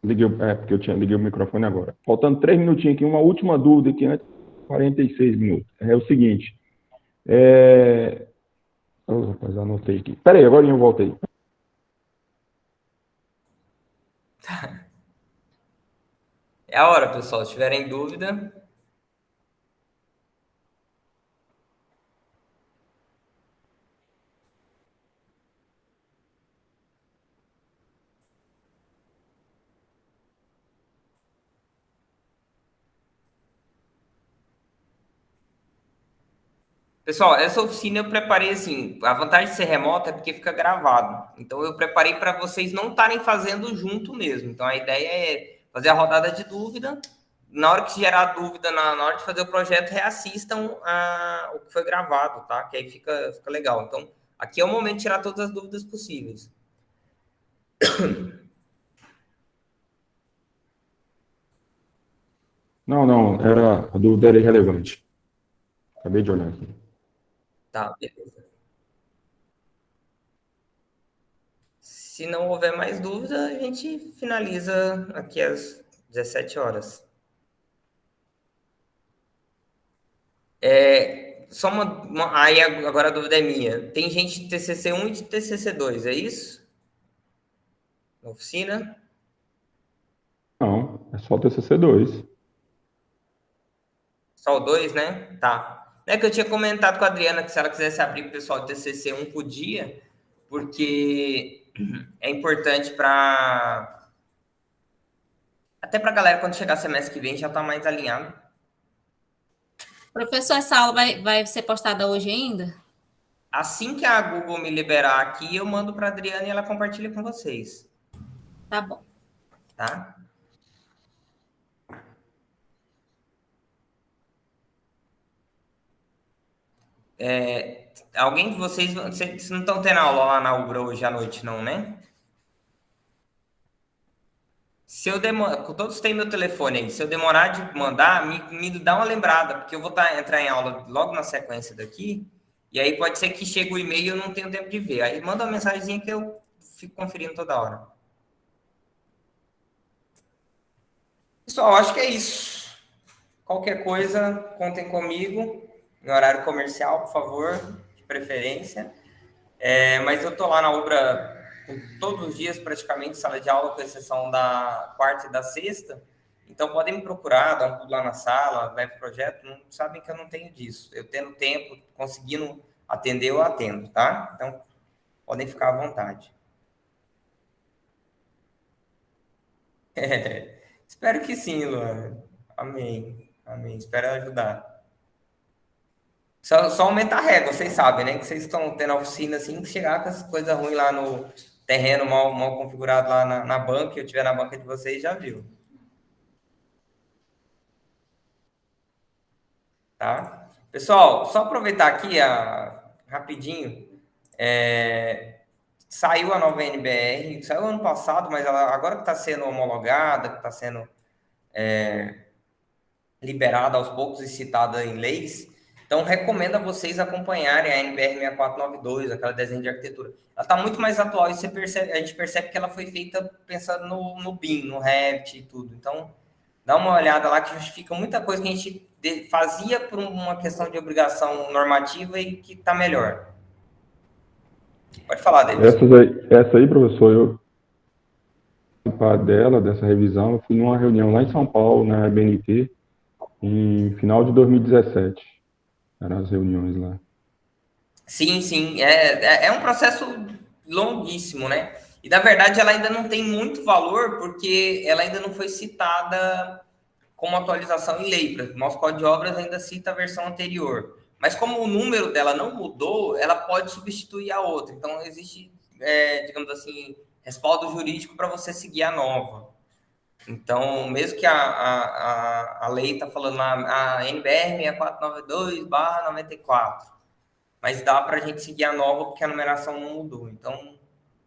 porque eu liguei o microfone agora. Faltando 3 minutinhos aqui, uma última dúvida aqui antes de 46 minutos. É o seguinte. Rapaz, anotei aqui. Peraí, agora eu voltei. É a hora, pessoal. Se tiverem dúvida... Pessoal, essa oficina eu preparei assim, a vantagem de ser remota é porque fica gravado. Então eu preparei para vocês não estarem fazendo junto mesmo. Então a ideia é fazer a rodada de dúvida. Na hora que gerar dúvida, na hora de fazer o projeto, reassistam o que foi gravado, tá? Que aí fica legal. Então, aqui é o momento de tirar todas as dúvidas possíveis. Não, a dúvida era irrelevante. Acabei de olhar aqui. Tá, beleza. Se não houver mais dúvida, a gente finaliza aqui às 17 horas. Só aí agora a dúvida é minha. Tem gente de TCC1 e de TCC2, é isso? Na oficina? Não, é só o TCC2. Só o 2, né? Tá. É que eu tinha comentado com a Adriana que se ela quisesse abrir para o pessoal do TCC1 podia, porque é importante para... Até para a galera, quando chegar semestre que vem, já tá mais alinhado. Professor, essa aula vai ser postada hoje ainda? Assim que a Google me liberar aqui, eu mando para a Adriana e ela compartilha com vocês. Tá bom. Tá? Alguém de vocês não estão tendo aula lá na Ubra hoje à noite, não, né? Se eu demorar, todos têm meu telefone aí. Se eu demorar de mandar, me dá uma lembrada, porque eu vou entrar em aula logo na sequência daqui. E aí pode ser que chegue o e-mail e eu não tenho tempo de ver. Aí manda uma mensagenzinha que eu fico conferindo toda hora. Pessoal, acho que é isso. Qualquer coisa, contem comigo. Em horário comercial, por favor, de preferência. Mas eu tô lá na Ubra todos os dias, praticamente, sala de aula, com exceção da quarta e da sexta. Então, podem me procurar, dar um pulo lá na sala, leve projeto. Não sabem que eu não tenho disso. Eu tendo tempo, conseguindo atender, eu atendo, tá? Então, podem ficar à vontade. Espero que sim, Luan. Amém. Amém. Espero ajudar. Só aumentar a régua, vocês sabem, né? Que vocês estão tendo a oficina assim, que chegar com as coisas ruins lá no terreno mal configurado lá na banca, eu estiver na banca de vocês, já viu. Tá? Pessoal, só aproveitar aqui rapidinho. Saiu a nova NBR, saiu ano passado, mas agora que está sendo homologada, que está sendo liberada aos poucos e citada em leis. Então, recomendo a vocês acompanharem a NBR 6492, aquela desenho de arquitetura. Ela está muito mais atual e a gente percebe que ela foi feita pensando no BIM, no Revit e tudo. Então, dá uma olhada lá que justifica muita coisa que a gente fazia por uma questão de obrigação normativa e que está melhor. Pode falar, Davis. Essa aí, professor, eu participar dessa revisão, eu fui numa reunião lá em São Paulo, na BNT, em final de 2017. Eram as reuniões lá. Sim. É um processo longuíssimo, né? E, na verdade, ela ainda não tem muito valor porque ela ainda não foi citada como atualização em lei. O nosso Código de Obras ainda cita a versão anterior. Mas como o número dela não mudou, ela pode substituir a outra. Então, existe, digamos assim, respaldo jurídico para você seguir a nova. Então, mesmo que a lei está falando lá, a NBR 6492/94, mas dá para a gente seguir a nova porque a numeração não mudou. Então,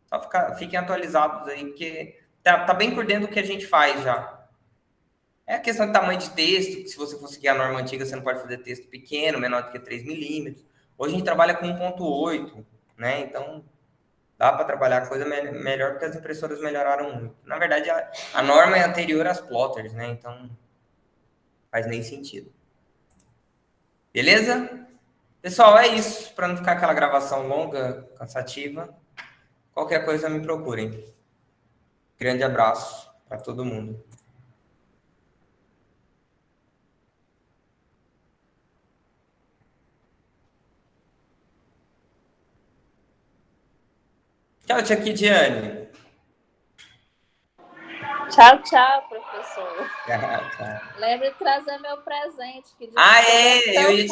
só fiquem atualizados aí, porque tá bem por dentro do que a gente faz já. É a questão de tamanho de texto, que se você for seguir a norma antiga, você não pode fazer texto pequeno, menor do que 3 milímetros. Hoje a gente trabalha com 1.8, né? Então, dá para trabalhar coisa melhor porque as impressoras melhoraram muito. Na verdade, a norma é anterior às plotters, né? Então, faz nem sentido. Beleza? Pessoal, é isso. Para não ficar aquela gravação longa, cansativa, qualquer coisa me procurem. Grande abraço para todo mundo. Tchau, tia Kidiane. Tchau, professor. Tchau. Lembre de trazer meu presente. Que Eu ia